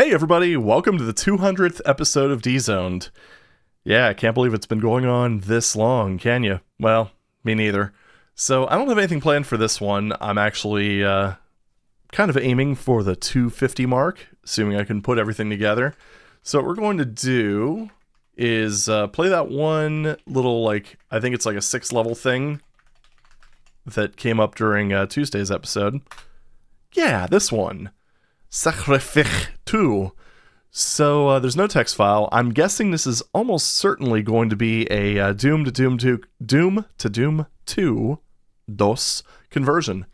Hey everybody, welcome to the 200th episode of D-Zoned. Yeah, I can't believe it's been going on this long, can you? Well, me neither. So I don't have anything planned for this one. I'm actually kind of aiming for the 250 mark, assuming I can put everything together. So what we're going to do is play that one little, I think it's like a 6-level thing that came up during Tuesday's episode. Yeah, this one. SACRFICE.WAD. So there's no text file. I'm guessing this is almost certainly going to be a Doom to Doom 2 DOS conversion.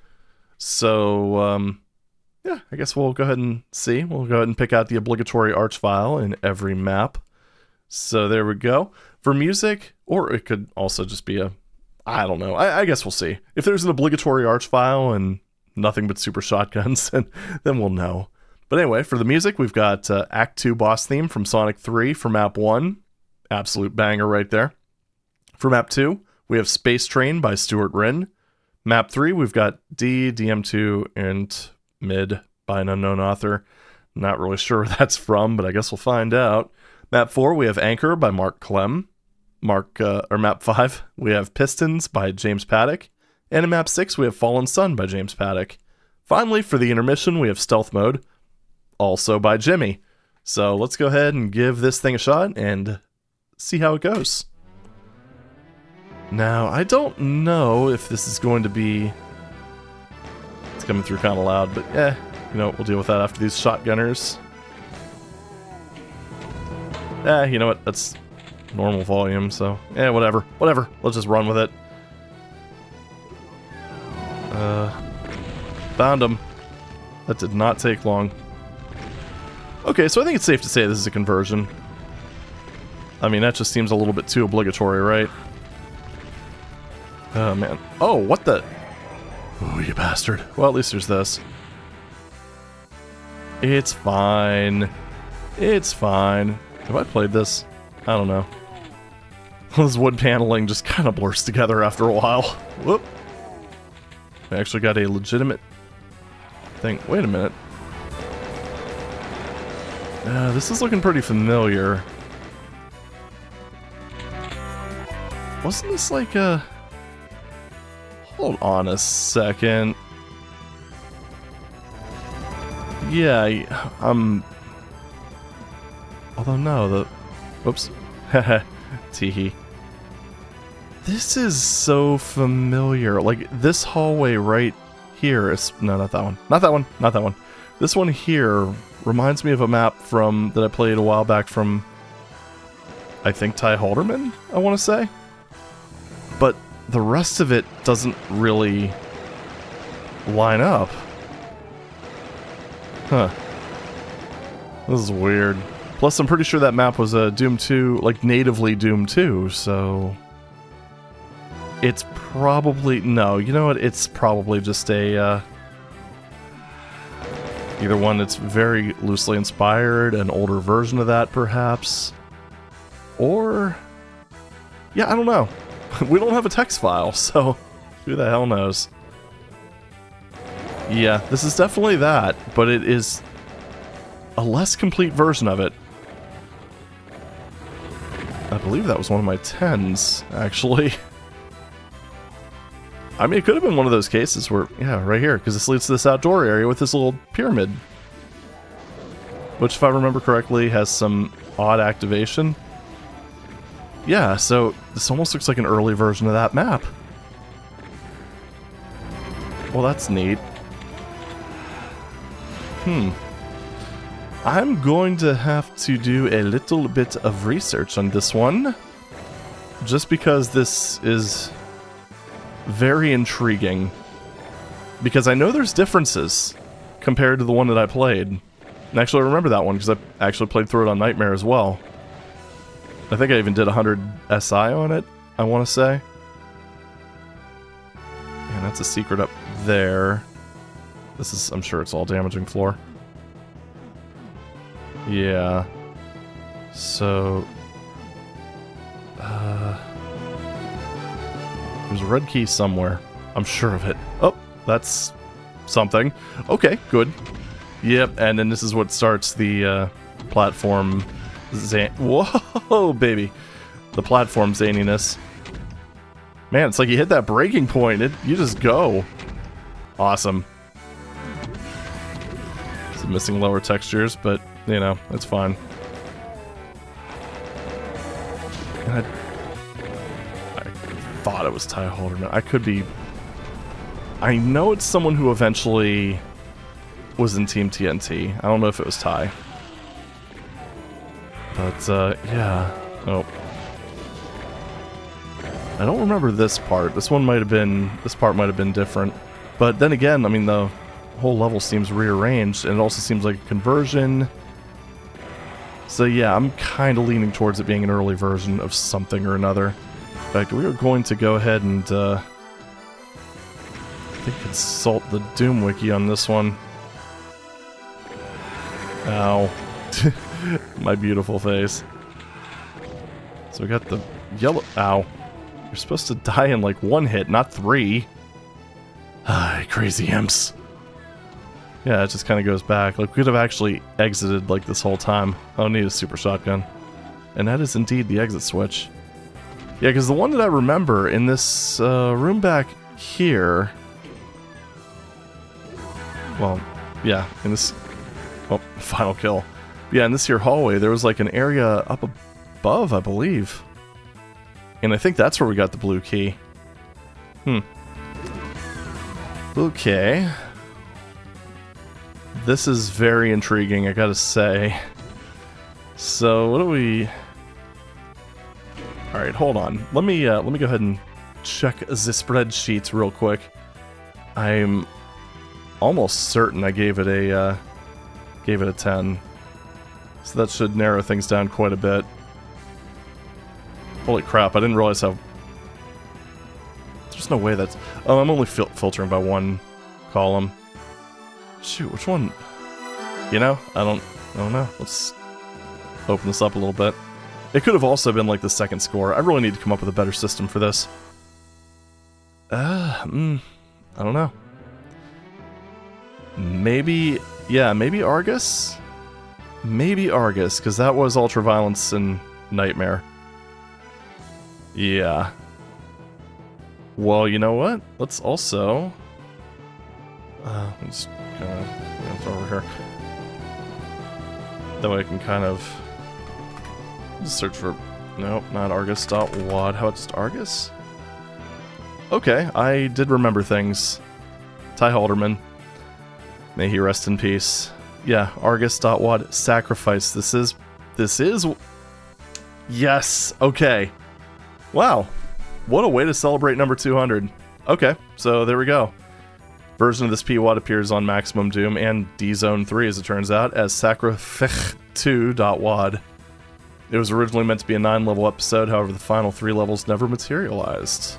So yeah, I guess we'll go ahead and see. We'll go ahead and pick out the obligatory arch file in every map. So there we go. For music, or it could also just be I don't know. I guess we'll see. If there's an obligatory arch file and nothing but super shotguns, then we'll know. But anyway, for the music, we've got Act 2 boss theme from Sonic 3 for map 1. Absolute banger right there. For map 2, we have Space Train by Stuart Wren. Map 3, we've got DM2 and Mid by an unknown author. Not really sure where that's from, but I guess we'll find out. Map 4, we have Anchor by Mark Clem. Map 5, we have Pistons by James Paddock. And in map 6, we have Fallen Sun by James Paddock. Finally, for the intermission, we have Stealth Mode, also by Jimmy. So let's go ahead and give this thing a shot and see how it goes. Now, I don't know if this is going to be... It's coming through kind of loud, but we'll deal with that after these shotgunners. You know what, that's normal volume, so whatever. Let's just run with it. Found him. That did not take long. Okay, so I think it's safe to say this is a conversion. I mean, that just seems a little bit too obligatory, right? Oh, man. Oh, what the... Oh, you bastard. Well, at least there's this. It's fine. It's fine. Have I played this? I don't know. This wood paneling just kind of blurs together after a while. Whoop. I actually got a legitimate thing. Wait a minute. This is looking pretty familiar. Wasn't this like a... Hold on a second. Yeah, although no, the... Whoops. Haha. Teehee. This is so familiar. Like, this hallway right here is... No, not that one. Not that one. Not that one. This one here reminds me of a map that I played a while back from, I think, Ty Halderman, I want to say. But the rest of it doesn't really line up. Huh. This is weird. Plus, I'm pretty sure that map was a Doom 2, like, natively Doom 2, so... It's probably... No, you know what? It's probably just a... either one that's very loosely inspired, an older version of that, perhaps. Or... Yeah, I don't know. We don't have a text file, so who the hell knows? Yeah, this is definitely that, but it is a less complete version of it. I believe that was one of my 10s, actually. I mean, it could have been one of those cases where, yeah, right here, because this leads to this outdoor area with this little pyramid. Which, if I remember correctly, has some odd activation. Yeah, so this almost looks like an early version of that map. Well, that's neat. I'm going to have to do a little bit of research on this one. Just because this is... very intriguing, because I know there's differences compared to the one that I played. And actually, I remember that one because I actually played through it on Nightmare as well. I think I even did 100 SI on it, I want to say. And that's a secret up there. This is, I'm sure it's all damaging floor. Yeah. So... There's a red key somewhere. I'm sure of it. Oh, that's something. Okay, good. Yep, and then this is what starts the platform whoa, baby. The platform zaniness. Man, it's like you hit that breaking point. You just go. Awesome. Some missing lower textures, but, you know, it's fine. I thought it was Ty Halderman. I could be... I know it's someone who eventually was in Team TNT. I don't know if it was Ty. But, yeah. Oh. I don't remember this part. This part might have been different. But then again, I mean, the whole level seems rearranged, and it also seems like a conversion. So yeah, I'm kind of leaning towards it being an early version of something or another. In fact, we are going to go ahead and, I think, consult the Doom Wiki on this one. Ow. My beautiful face. So we got the yellow... Ow. You're supposed to die in like 1 hit, not 3. Ah, crazy imps. Yeah, it just kind of goes back. Like, we could have actually exited like this whole time. I don't need a super shotgun. And that is indeed the exit switch. Yeah, because the one that I remember in this room back here... Well, yeah, in this... Oh, final kill. Yeah, in this here hallway, there was like an area up above, I believe. And I think that's where we got the blue key. Okay. This is very intriguing, I gotta say. So, what do we... Alright, hold on. Let me go ahead and check the spreadsheets real quick. I'm almost certain I gave it a 10. So that should narrow things down quite a bit. Holy crap, I didn't realize how... There's no way that's... Oh, I'm only filtering by 1 column. Shoot, which one? You know, I don't know. Let's open this up a little bit. It could have also been like the second score. I really need to come up with a better system for this. I don't know. Maybe, yeah, maybe Argus? Maybe Argus, because that was Ultraviolence and Nightmare. Yeah. Well, you know what? Let's also... let's kind of throw over here. That way I can kind of... Just search for... Nope, not Argus.WAD. How about just Argus? Okay, I did remember things. Ty Halderman. May he rest in peace. Yeah, Argus.WAD. Sacrifice. This is... Yes! Okay. Wow. What a way to celebrate number 200. Okay, so there we go. Version of this PWAD appears on Maximum Doom and D-Zone 3, as it turns out, as SACRFICE.WAD. It was originally meant to be a 9-level episode, however the final 3 levels never materialized.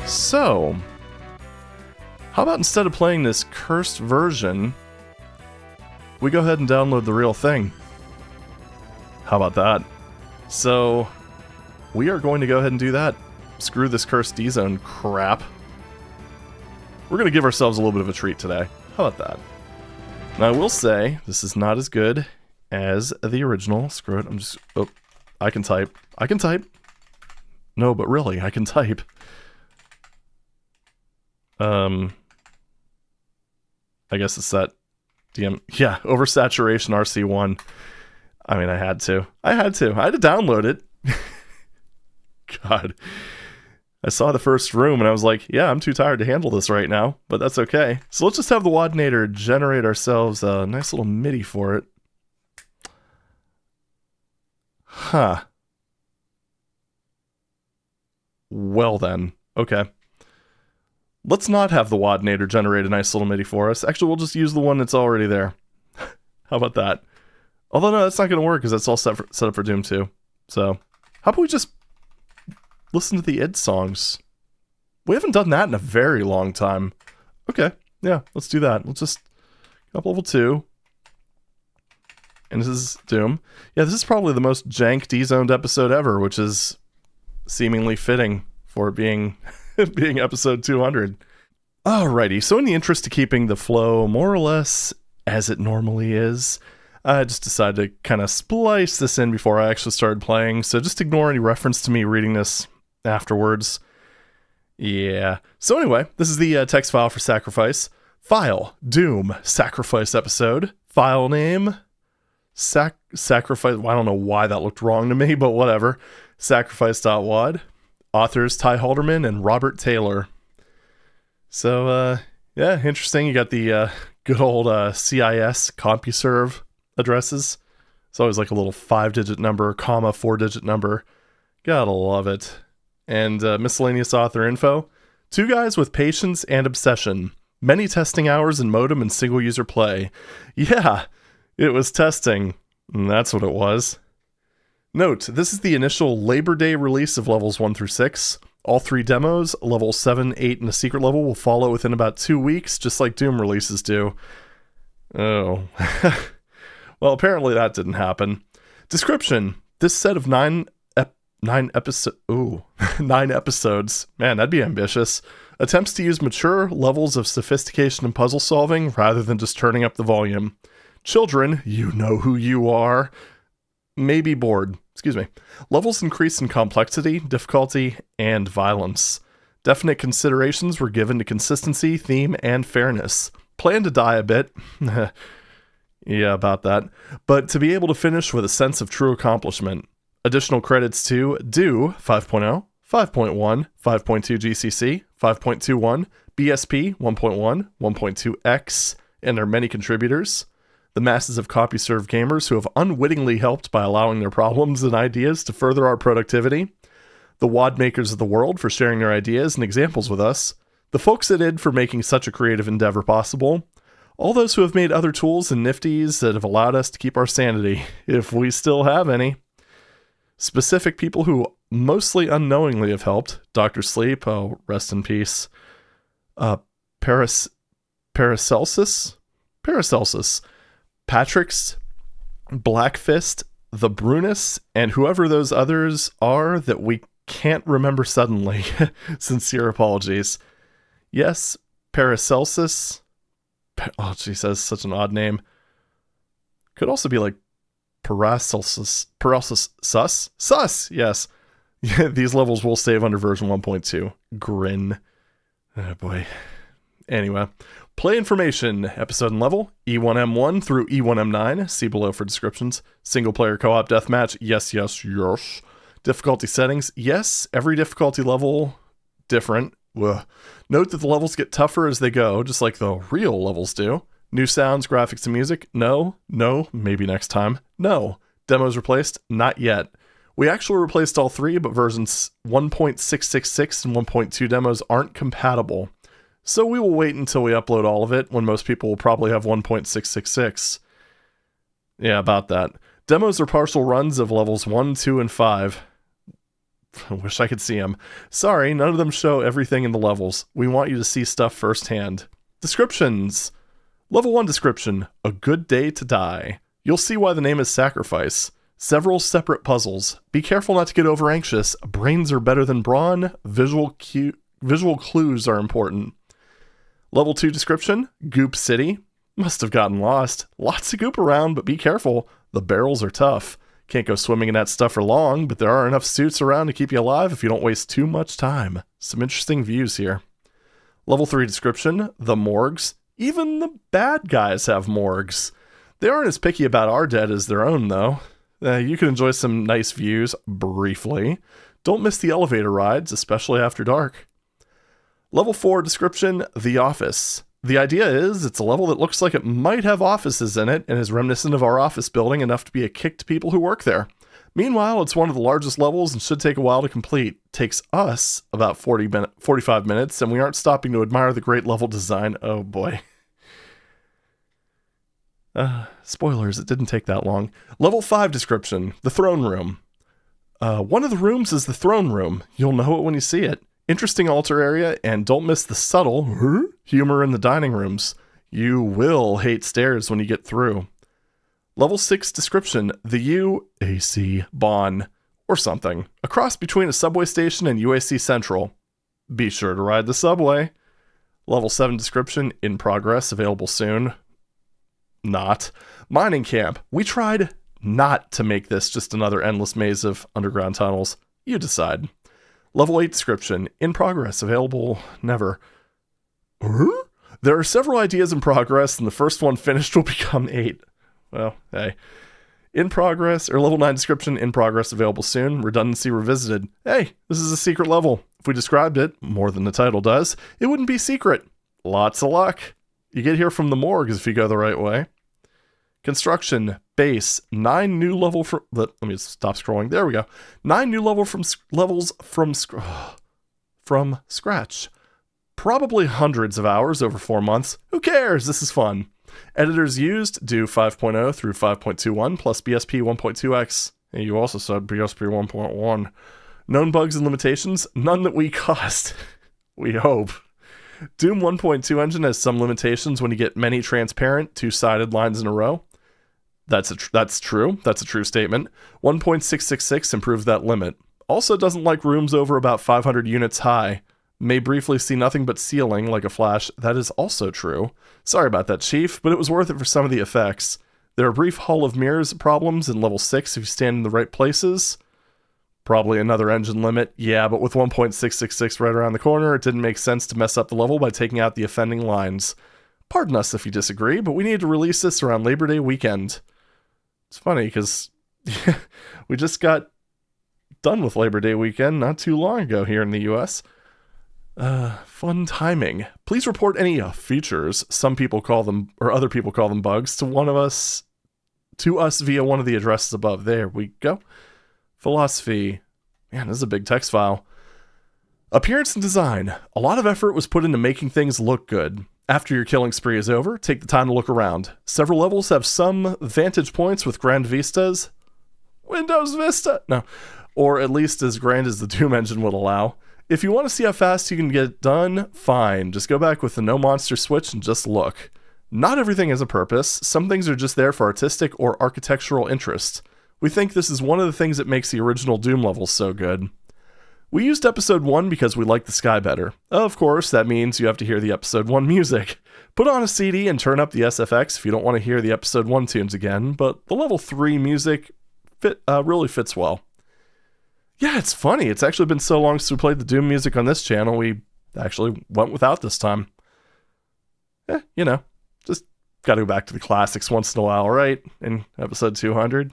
So, how about instead of playing this cursed version, we go ahead and download the real thing? How about that? So, we are going to go ahead and do that. Screw this cursed D-Zone crap. We're going to give ourselves a little bit of a treat today. How about that? Now, I will say, this is not as good as the original. Screw it, I'm just... Oh, I can type. I can type. No, but really, I can type. I guess it's that DM... Yeah, oversaturation RC1. I mean, I had to. I had to download it. God. I saw the first room and I was like, yeah, I'm too tired to handle this right now, but that's okay. So let's just have the WADnator generate ourselves a nice little MIDI for it. Huh. Well then. Okay. Let's not have the WADnator generate a nice little MIDI for us. Actually, we'll just use the one that's already there. How about that? Although, no, that's not going to work because that's all set up for Doom 2. So, how about we just listen to the id songs? We haven't done that in a very long time. Okay, yeah, let's do that. Let's just up level 2. And this is Doom. Yeah, this is probably the most jank D-zoned episode ever, which is seemingly fitting for it being being episode 200. Alrighty, so in the interest of keeping the flow more or less as it normally is. I just decided to kind of splice this in before I actually started playing, so just ignore any reference to me reading this afterwards. Yeah. So anyway, this is the text file for Sacrifice. File, Doom, Sacrifice episode. File name, Sacrifice. Well, I don't know why that looked wrong to me, but whatever. SACRFICE.WAD. Authors Ty Halderman and Robert Taylor. So, yeah, interesting. You got the good old CIS CompuServe addresses. It's always like a little 5-digit number, comma, 4-digit number. Gotta love it. And miscellaneous author info. 2 guys with patience and obsession. Many testing hours in modem and single-user play. Yeah, it was testing. And that's what it was. Note, this is the initial Labor Day release of levels 1 through 6. All 3 demos, level 7, 8, and a secret level, will follow within about 2 weeks, just like Doom releases do. Oh. Well, apparently that didn't happen. Description. This set of 9 episodes. Man, that'd be ambitious. Attempts to use mature levels of sophistication and puzzle solving rather than just turning up the volume. Children, you know who you are, may be bored. Excuse me. Levels increase in complexity, difficulty, and violence. Definite considerations were given to consistency, theme, and fairness. Plan to die a bit. Yeah, about that. But to be able to finish with a sense of true accomplishment. Additional credits to Do 5.0, 5.1, 5.2 GCC, 5.21, BSP 1.1, 1.2X, and their many contributors. The masses of CompuServe gamers who have unwittingly helped by allowing their problems and ideas to further our productivity. The WAD makers of the world for sharing their ideas and examples with us. The folks at id for making such a creative endeavor possible. All those who have made other tools and nifties that have allowed us to keep our sanity, if we still have any. Specific people who mostly unknowingly have helped. Dr. Sleep, oh, rest in peace. Paracelsus? Patrick's, Blackfist, the Brunus, and whoever those others are that we can't remember suddenly. Sincere apologies. Yes, Paracelsus. Oh, geez, that's such an odd name. Could also be like Paracelsus. Sus, yes. These levels will save under version 1.2. Grin. Oh boy. Anyway, play information. Episode and level, E1M1 through E1M9. See below for descriptions. Single player co-op deathmatch. Yes. Difficulty settings. Yes, every difficulty level different. Ugh. Note that the levels get tougher as they go, just like the real levels do. New sounds, graphics, and music? No, maybe next time. No. Demos replaced? Not yet. We actually replaced all 3, but versions 1.666 and 1.2 demos aren't compatible. So we will wait until we upload all of it, when most people will probably have 1.666. Yeah, about that. Demos are partial runs of levels 1, 2, and 5. I wish I could see them. Sorry, none of them show everything in the levels. We want you to see stuff firsthand. Descriptions. Level 1 description. A good day to die. You'll see why the name is Sacrifice. Several separate puzzles. Be careful not to get over anxious. Brains are better than brawn. Visual clues are important. Level 2 description. Goop City. Must have gotten lost. Lots of goop around, but be careful. The barrels are tough. Can't go swimming in that stuff for long, but there are enough suits around to keep you alive if you don't waste too much time. Some interesting views here. Level 3 description. The morgues. Even the bad guys have morgues. They aren't as picky about our dead as their own, though. You can enjoy some nice views, briefly. Don't miss the elevator rides, especially after dark. Level 4 description. The Office. The idea is, it's a level that looks like it might have offices in it and is reminiscent of our office building enough to be a kick to people who work there. Meanwhile, it's one of the largest levels and should take a while to complete. Takes us about 45 minutes, and we aren't stopping to admire the great level design. Oh boy. Spoilers, it didn't take that long. Level 5 description. The Throne Room. One of the rooms is the Throne Room. You'll know it when you see it. Interesting altar area, and don't miss the subtle humor in the dining rooms. You will hate stairs when you get through. Level 6 description. The UAC Bon, or something. A cross between a subway station and UAC Central. Be sure to ride the subway. Level 7 description. In progress, available soon. not. Mining camp. We tried not to make this just another endless maze of underground tunnels. You decide. Level 8 description. In progress. Available never. There are several ideas in progress, and the first one finished will become 8. Well, hey. In progress, or level 9 description, in progress, available soon. Redundancy revisited. Hey, this is a secret level. If we described it, more than the title does, it wouldn't be secret. Lots of luck. You get here from the morgue if you go the right way. Construction, base, 9 new level from... Let me stop scrolling. There we go. 9 new levels from scratch. Probably hundreds of hours over 4 months. Who cares? This is fun. Editors used, do 5.0 through 5.21 plus BSP 1.2x. And you also said BSP 1.1. Known bugs and limitations, none that we caused. We hope. Doom 1.2 engine has some limitations when you get many transparent, two-sided lines in a row. That's true. That's a true statement. 1.666 improves that limit. Also doesn't like rooms over about 500 units high. May briefly see nothing but ceiling like a flash. That is also true. Sorry about that, Chief, but it was worth it for some of the effects. There are brief Hall of Mirrors problems in level 6 if you stand in the right places. Probably another engine limit. Yeah, but with 1.666 right around the corner, it didn't make sense to mess up the level by taking out the offending lines. Pardon us if you disagree, but we need to release this around Labor Day weekend. It's funny, because we just got done with Labor Day weekend not too long ago here in the US. Fun timing. Please report any features, some people call them, or other people call them bugs, to us via one of the addresses above. There we go. Philosophy. Man, this is a big text file. Appearance and design. A lot of effort was put into making things look good. After your killing spree is over, take the time to look around. Several levels have some vantage points with grand vistas. Windows Vista! No. Or at least as grand as the Doom engine would allow. If you want to see how fast you can get it done, fine. Just go back with the no monster switch and just look. Not everything has a purpose. Some things are just there for artistic or architectural interest. We think this is one of the things that makes the original Doom levels so good. We used episode 1 because we like the sky better. Of course, that means you have to hear the episode 1 music. Put on a CD and turn up the SFX if you don't want to hear the episode 1 tunes again, but the level 3 music really fits well. Yeah, it's funny. It's actually been so long since we played the Doom music on this channel, we actually went without this time. Just gotta go back to the classics once in a while, right? In episode 200.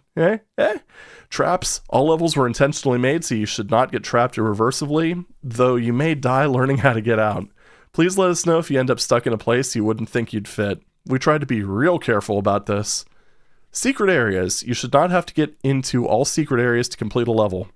Traps. All levels were intentionally made, so you should not get trapped irreversibly, though you may die learning how to get out. Please let us know if you end up stuck in a place you wouldn't think you'd fit. We tried to be real careful about this. Secret areas. You should not have to get into all secret areas to complete a level.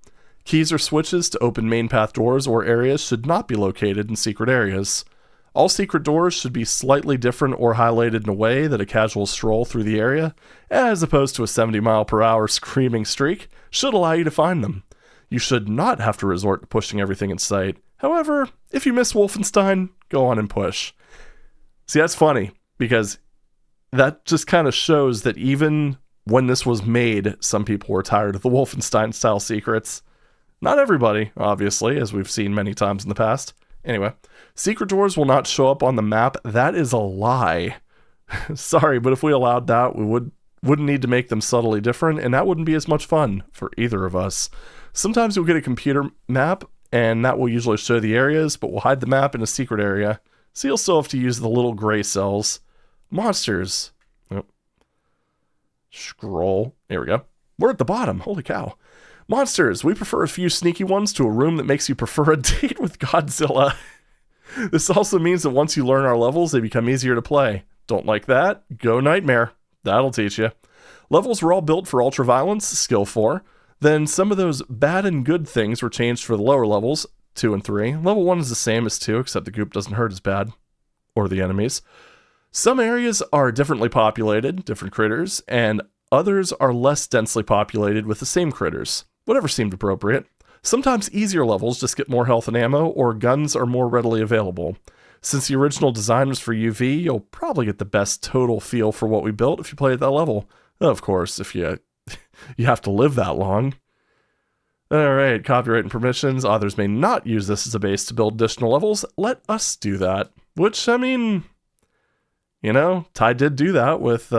Keys or switches to open main path doors or areas should not be located in secret areas. All secret doors should be slightly different or highlighted in a way that a casual stroll through the area, as opposed to a 70-mile-per-hour screaming streak, should allow you to find them. You should not have to resort to pushing everything in sight. However, if you miss Wolfenstein, go on and push. See, that's funny, because that just kind of shows that even when this was made, some people were tired of the Wolfenstein-style secrets. Not everybody, obviously, as we've seen many times in the past. Anyway, secret doors will not show up on the map. That is a lie. Sorry, but if we allowed that, we wouldn't need to make them subtly different, and that wouldn't be as much fun for either of us. Sometimes you'll get a computer map, and that will usually show the areas, but we'll hide the map in a secret area, so you'll still have to use the little gray cells. Monsters. Oh. Scroll. There we go. We're at the bottom. Holy cow. Monsters. We prefer a few sneaky ones to a room that makes you prefer a date with Godzilla. This also means that once you learn our levels, they become easier to play. Don't like that? Go Nightmare. That'll teach you. Levels were all built for ultraviolence, skill 4. Then some of those bad and good things were changed for the lower levels, 2 and 3. Level 1 is the same as 2, except the goop doesn't hurt as bad. Or the enemies. Some areas are differently populated, different critters, and others are less densely populated with the same critters. Whatever seemed appropriate. Sometimes easier levels just get more health and ammo, or guns are more readily available. Since the original design was for UV, you'll probably get the best total feel for what we built if you play at that level. Of course, if you have to live that long. Alright, copyright and permissions. Others may not use this as a base to build additional levels. Let us do that. Which, I mean, you know, Ty did do that with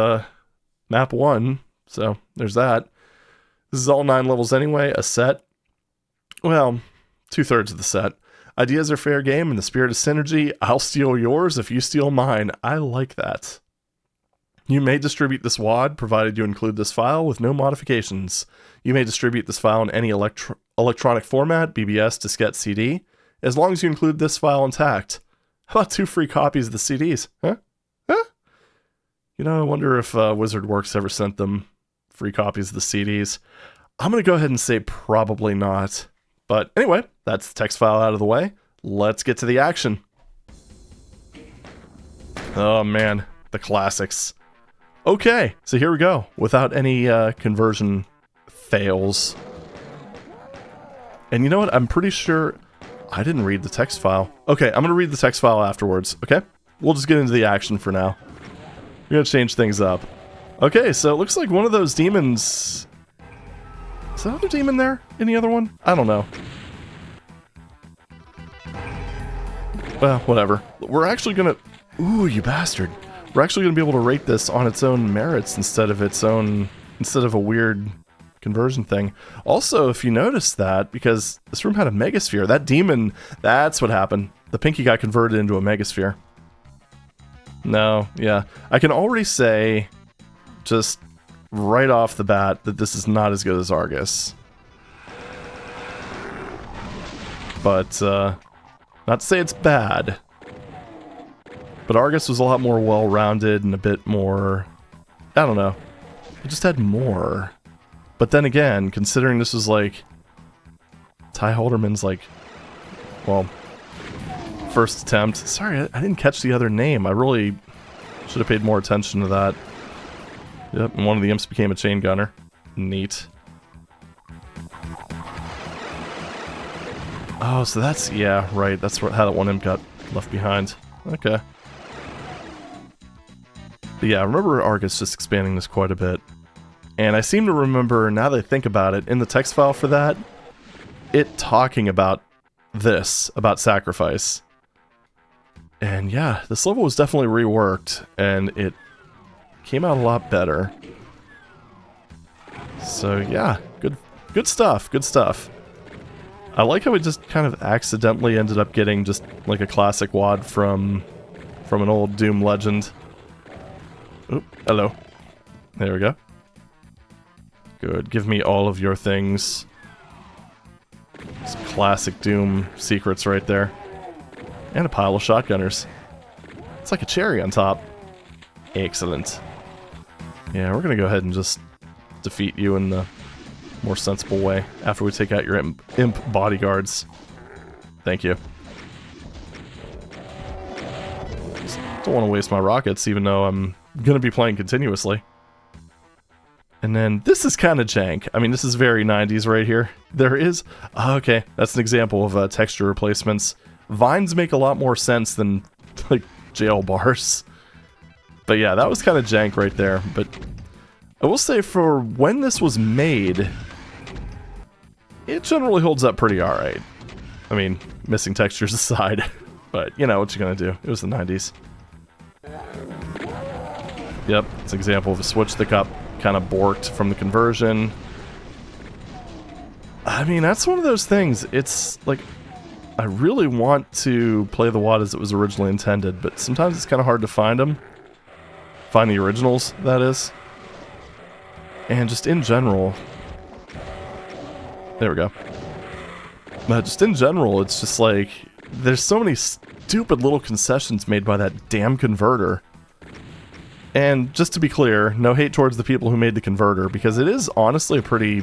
map 1, so there's that. This is all 9 levels anyway, a set. Well, 2/3 of the set. Ideas are fair game in the spirit of synergy. I'll steal yours if you steal mine. I like that. You may distribute this WAD, provided you include this file with no modifications. You may distribute this file in any electronic format, BBS, diskette, CD, as long as you include this file intact. How about 2 free copies of the CDs? Huh? You know, I wonder if WizardWorks ever sent them free copies of the CDs. I'm going to go ahead and say probably not. But anyway, that's the text file out of the way. Let's get to the action. Oh man, the classics. Okay, so here we go. Without any conversion fails. And you know what? I'm pretty sure I didn't read the text file. Okay, I'm going to read the text file afterwards, okay? We'll just get into the action for now. We're going to change things up. Okay, so it looks like one of those demons... Is that other demon there? Any other one? I don't know. Well, whatever. We're actually going to... Ooh, you bastard. We're actually going to be able to rate this on its own merits instead of a weird conversion thing. Also, if you notice that, because this room had a megasphere, that demon, that's what happened. The pinky got converted into a megasphere. No, yeah. I can already say, just right off the bat, that this is not as good as Argus. But, not to say it's bad. But Argus was a lot more well-rounded and a bit more... I don't know. It just had more. But then again, considering this was like... Ty Halderman's like... Well... First attempt. Sorry, I didn't catch the other name. I really should have paid more attention to that. Yep, and one of the imps became a chain gunner. Neat. Oh, so that's... Yeah, right. That's how that one imp got left behind. Okay. But yeah, I remember Argus just expanding this quite a bit. And I seem to remember, now that I think about it, in the text file for that, it talking about this, about Sacrifice. And yeah, this level was definitely reworked, and it came out a lot better. So yeah, good stuff, good stuff. I like how we just kind of accidentally ended up getting just like a classic WAD from an old Doom legend. Oop, hello. There we go. Good, give me all of your things. It's classic Doom secrets right there. And a pile of shotgunners. It's like a cherry on top. Excellent. Yeah, we're gonna go ahead and just defeat you in the more sensible way after we take out your imp bodyguards. Thank you. Just don't want to waste my rockets, even though I'm gonna be playing continuously. And then this is kind of jank. I mean, this is very 90s right here. There is... Oh, okay, that's an example of texture replacements. Vines make a lot more sense than, like, jail bars. But yeah, that was kind of jank right there. But I will say, for when this was made, it generally holds up pretty alright. I mean, missing textures aside. But, you know, what you gonna do? It was the 90s. Yep, it's an example of a switch that got kind of borked from the conversion. I mean, that's one of those things. It's like... I really want to play the WAD as it was originally intended, but sometimes it's kind of hard to find them. Find the originals, that is. And just in general... There we go. But just in general, it's just like... There's so many stupid little concessions made by that damn converter. And just to be clear, no hate towards the people who made the converter, because it is honestly a pretty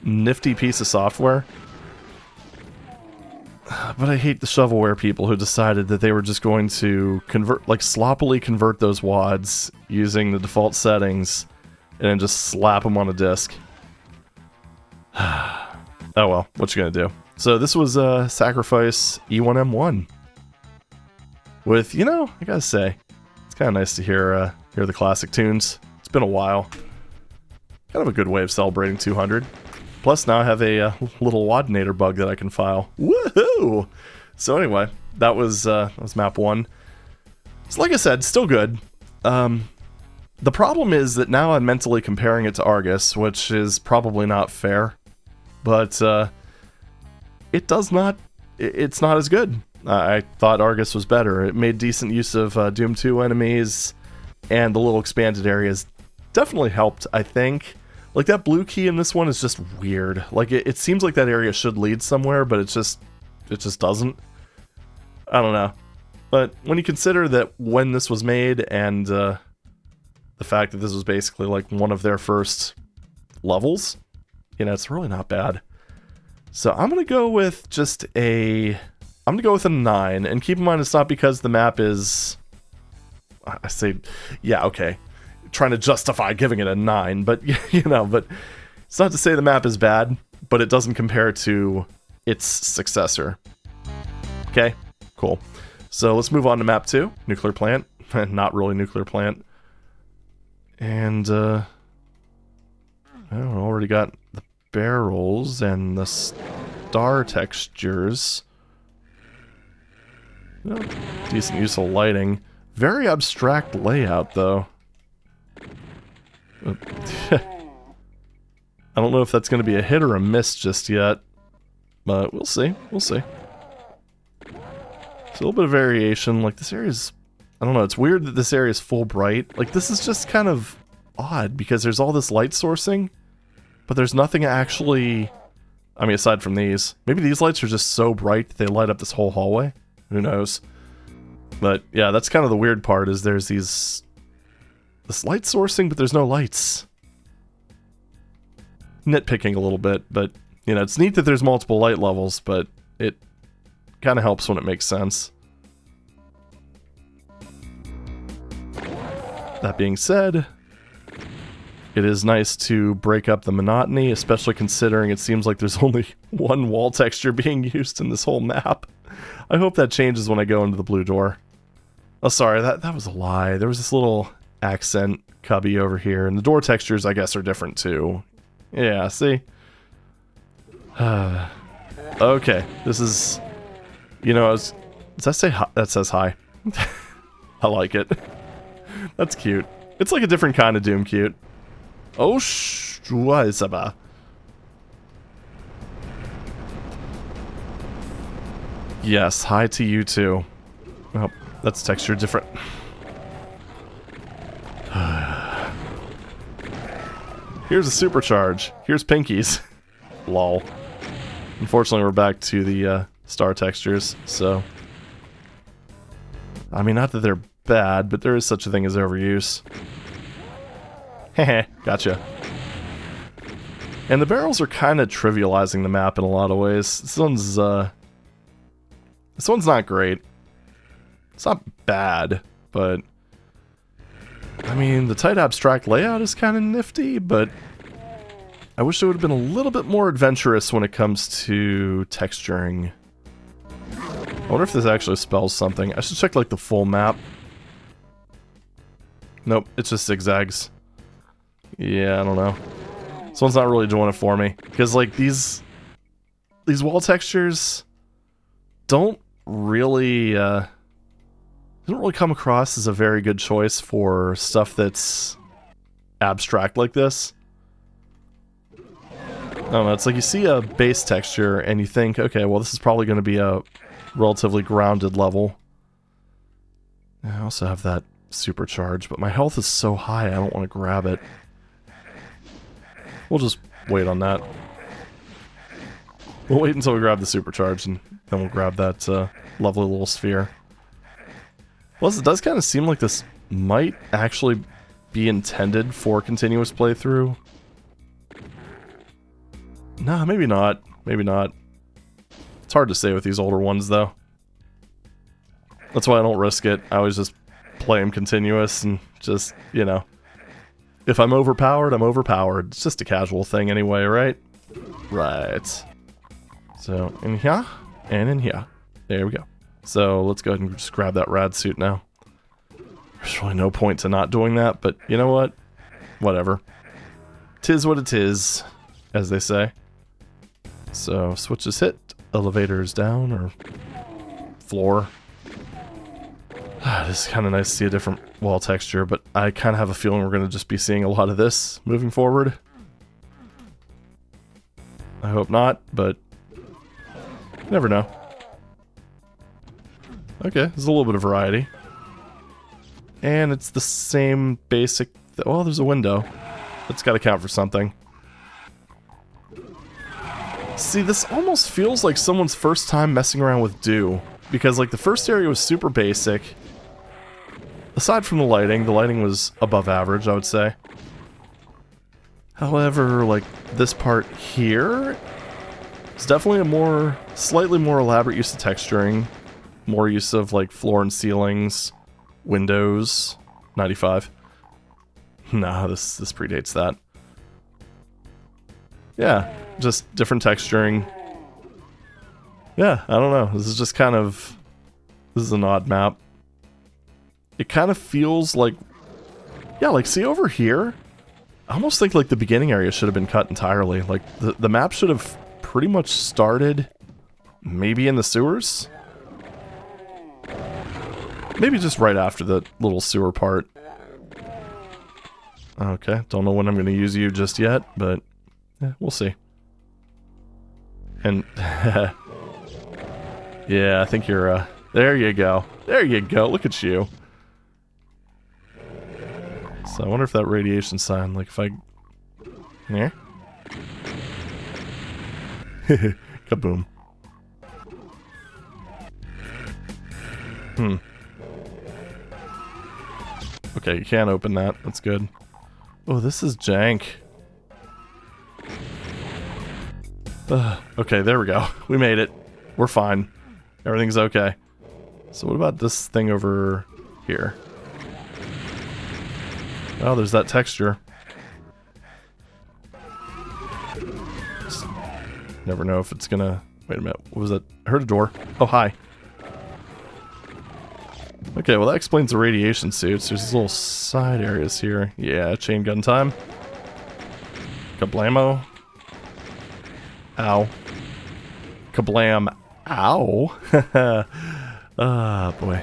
nifty piece of software. But I hate the shovelware people who decided that they were just going to convert, like sloppily convert those WADs using the default settings and then just slap them on a disk. Oh well, what you gonna do? So this was Sacrifice E1M1. With, you know, I gotta say, it's kind of nice to hear the classic tunes. It's been a while. Kind of a good way of celebrating 200. Plus, now I have a little WADinator bug that I can file. Woohoo! So anyway, that was map 1. So like I said, still good. The problem is that now I'm mentally comparing it to Argus, which is probably not fair, but it's not as good. I thought Argus was better. It made decent use of Doom 2 enemies, and the little expanded areas definitely helped, I think. Like, that blue key in this one is just weird. Like, it seems like that area should lead somewhere, but it just doesn't. I don't know. But when you consider that when this was made, and the fact that this was basically like one of their first levels, you know, it's really not bad. So I'm gonna go with a 9, and keep in mind it's not because the map is, I say, yeah, okay, trying to justify giving it a 9, but you know, but it's not to say the map is bad, but it doesn't compare to its successor. Okay, cool. So let's move on to map 2, nuclear plant. Not really nuclear plant. And I already got the barrels and the star textures. Oh, decent use of lighting. Very abstract layout, though. I don't know if that's going to be a hit or a miss just yet, but we'll see. We'll see. It's a little bit of variation. Like, this area's, I don't know, it's weird that this area is full bright. Like, this is just kind of odd because there's all this light sourcing, but there's nothing actually, I mean, aside from these. Maybe these lights are just so bright that they light up this whole hallway. Who knows? But yeah, that's kind of the weird part, is there's this light sourcing, but there's no lights. Nitpicking a little bit, but you know, it's neat that there's multiple light levels, but it kind of helps when it makes sense. That being said, it is nice to break up the monotony, especially considering it seems like there's only one wall texture being used in this whole map. I hope that changes when I go into the blue door. Oh, sorry, that was a lie. There was this little accent cubby over here, and the door textures, I guess, are different too. Yeah, see? Okay, this is, you know, does that say hi? That says hi. I like it. That's cute. It's like a different kind of Doom cute. Oh, Schweizaba. Yes, hi to you too. Oh, that's texture different. Here's a supercharge. Here's Pinky's. Lol. Unfortunately, we're back to the star textures, so... I mean, not that they're bad, but there is such a thing as overuse. Heh, gotcha. And the barrels are kind of trivializing the map in a lot of ways. This one's not great. It's not bad, but... I mean, the tight abstract layout is kind of nifty, but I wish it would have been a little bit more adventurous when it comes to texturing. I wonder if this actually spells something. I should check, like, the full map. Nope, it's just zigzags. Yeah, I don't know. This one's not really doing it for me. Because, like, these wall textures don't really come across as a very good choice for stuff that's abstract like this. I don't know, it's like you see a base texture and you think, okay, well, this is probably going to be a relatively grounded level. I also have that supercharge, but my health is so high I don't want to grab it. We'll just wait on that. We'll wait until we grab the supercharge, and then we'll grab that lovely little sphere. Plus, it does kind of seem like this might actually be intended for continuous playthrough. Nah, maybe not. Maybe not. It's hard to say with these older ones, though. That's why I don't risk it. I always just play them continuous and just, you know. If I'm overpowered, I'm overpowered. It's just a casual thing anyway, right? Right. So, in here, and in here. There we go. So, let's go ahead and just grab that rad suit now. There's really no point to not doing that, but you know what? Whatever. 'Tis what it is, as they say. So, switches hit, elevators down, or floor. It's kind of nice to see a different wall texture, but I kind of have a feeling we're going to just be seeing a lot of this moving forward. I hope not, but you never know. Okay, there's a little bit of variety. And it's the same basic... well, there's a window. That's got to count for something. See, this almost feels like someone's first time messing around with Do. Because, like, the first area was super basic. Aside from the lighting was above average, I would say. However, like, this part here is definitely a slightly more elaborate use of texturing. More use of, like, floor and ceilings, windows. 95. Nah, this predates that. Yeah, just different texturing. Yeah, I don't know. This is just kind of... this is an odd map. It kind of feels like... yeah, like, see over here? I almost think, like, the beginning area should have been cut entirely. Like, the map should have pretty much started maybe in the sewers? Maybe just right after the little sewer part. Okay, don't know when I'm going to use you just yet, but yeah, we'll see. And... yeah, I think you're, there you go. There you go, look at you. So I wonder if that radiation sign, like if I... yeah? Kaboom. Okay, you can't open that. That's good. Oh, this is jank. Okay, there we go. We made it. We're fine. Everything's okay. So what about this thing over here? Oh, there's that texture. Just never know if it's gonna... wait a minute. What was that? I heard a door. Oh, hi. Okay, well that explains the radiation suits. There's these little side areas here. Yeah, chain gun time. Kablamo. Ow. Kablam. Ow. Ah, boy.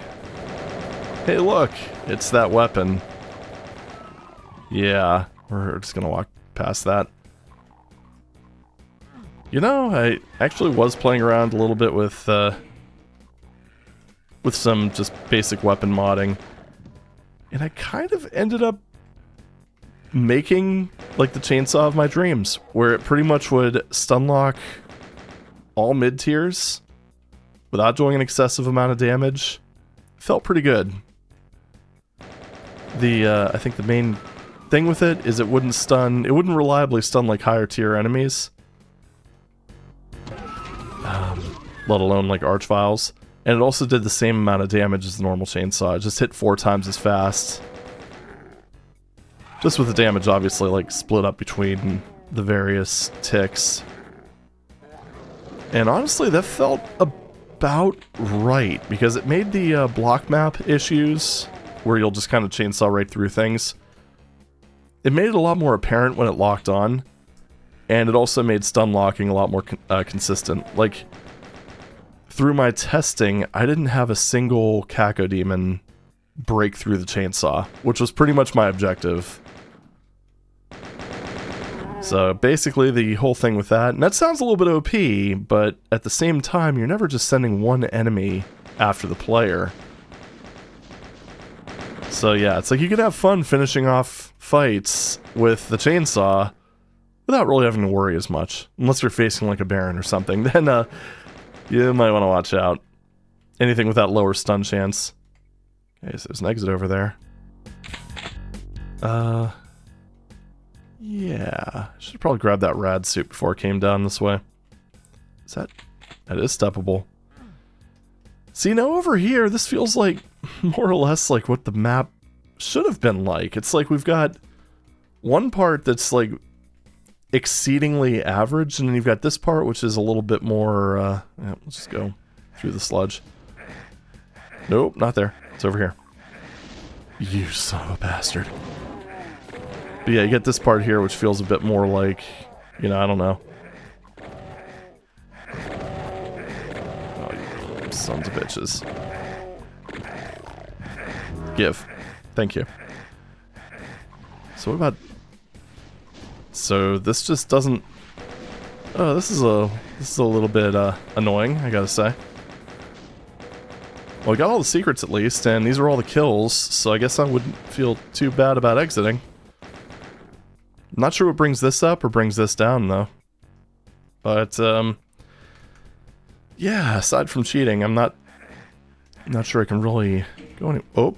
Hey, look. It's that weapon. Yeah, we're just gonna walk past that. You know, I actually was playing around a little bit with some just basic weapon modding. And I kind of ended up making, like, the chainsaw of my dreams, where it pretty much would stun lock all mid-tiers without doing an excessive amount of damage. Felt pretty good. I think the main thing with it is it wouldn't reliably stun, like, higher tier enemies. Let alone, like, Archviles. And it also did the same amount of damage as the normal chainsaw. It just hit 4 times as fast. Just with the damage, obviously, like, split up between the various ticks. And honestly, that felt about right, because it made the block map issues, where you'll just kind of chainsaw right through things. It made it a lot more apparent when it locked on, and it also made stun locking a lot more consistent. Like, through my testing, I didn't have a single Cacodemon break through the chainsaw, which was pretty much my objective. So basically the whole thing with that, and that sounds a little bit OP, but at the same time, you're never just sending one enemy after the player. So yeah, it's like you can have fun finishing off fights with the chainsaw without really having to worry as much. Unless you're facing like a Baron or something, then you might want to watch out. Anything with that lower stun chance. Okay, so there's an exit over there. Yeah. Should probably grab that rad suit before it came down this way. That is steppable. See, now over here, this feels like more or less like what the map should have been like. It's like we've got one part that's like exceedingly average, and then you've got this part which is a little bit more, yeah, let's just go through the sludge. Nope, not there. It's over here. You son of a bastard. But yeah, you get this part here which feels a bit more like, you know, I don't know. Oh, you sons of bitches. Give. Thank you. So what about... So this just doesn't... Oh, this is a little bit annoying, I gotta say. Well, I got all the secrets at least, and these are all the kills, so I guess I wouldn't feel too bad about exiting. Not sure what brings this up or brings this down, though. But, yeah, aside from cheating, I'm not sure I can really go any... Oh.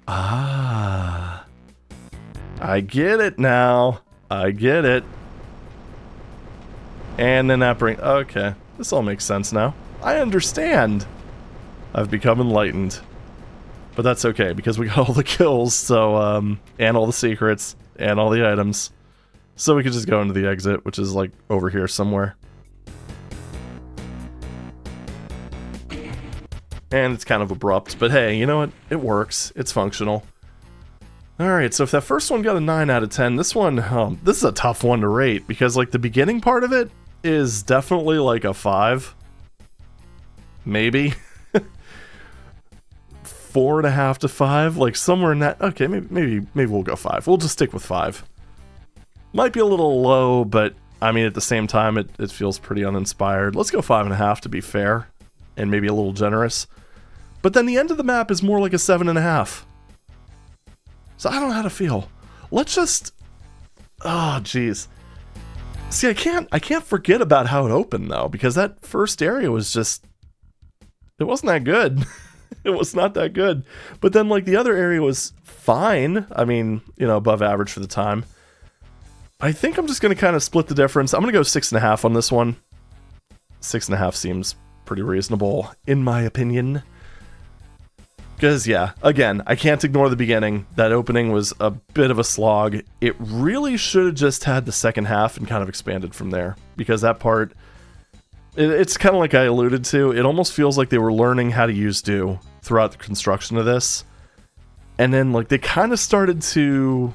Ah. I get it now. I get it. And then that brings... Okay, this all makes sense now. I understand. I've become enlightened. But that's okay, because we got all the kills, so, and all the secrets, and all the items. So we could just go into the exit, which is, like, over here somewhere. And it's kind of abrupt, but hey, you know what? It works. It's functional. Alright, so if that first one got a 9 out of 10, this one, this is a tough one to rate, because, like, the beginning part of it is definitely, like, a 5. Maybe. 4.5 to 5, like, somewhere in that... Okay, maybe we'll go 5. We'll just stick with 5. Might be a little low, but, I mean, at the same time, it feels pretty uninspired. Let's go 5.5 to be fair, and maybe a little generous. But then the end of the map is more like a 7.5. So I don't know how to feel. Let's just... Oh, jeez. See, I can't forget about how it opened, though, because that first area was just... It wasn't that good. It was not that good. But then, like, the other area was fine. I mean, you know, above average for the time. I think I'm just going to kind of split the difference. I'm going to go 6.5 on this one. 6.5 seems pretty reasonable, in my opinion. Because, yeah, again, I can't ignore the beginning. That opening was a bit of a slog. It really should have just had the second half and kind of expanded from there. Because that part, it's kind of like I alluded to. It almost feels like they were learning how to use do throughout the construction of this. And then, like, they kind of started to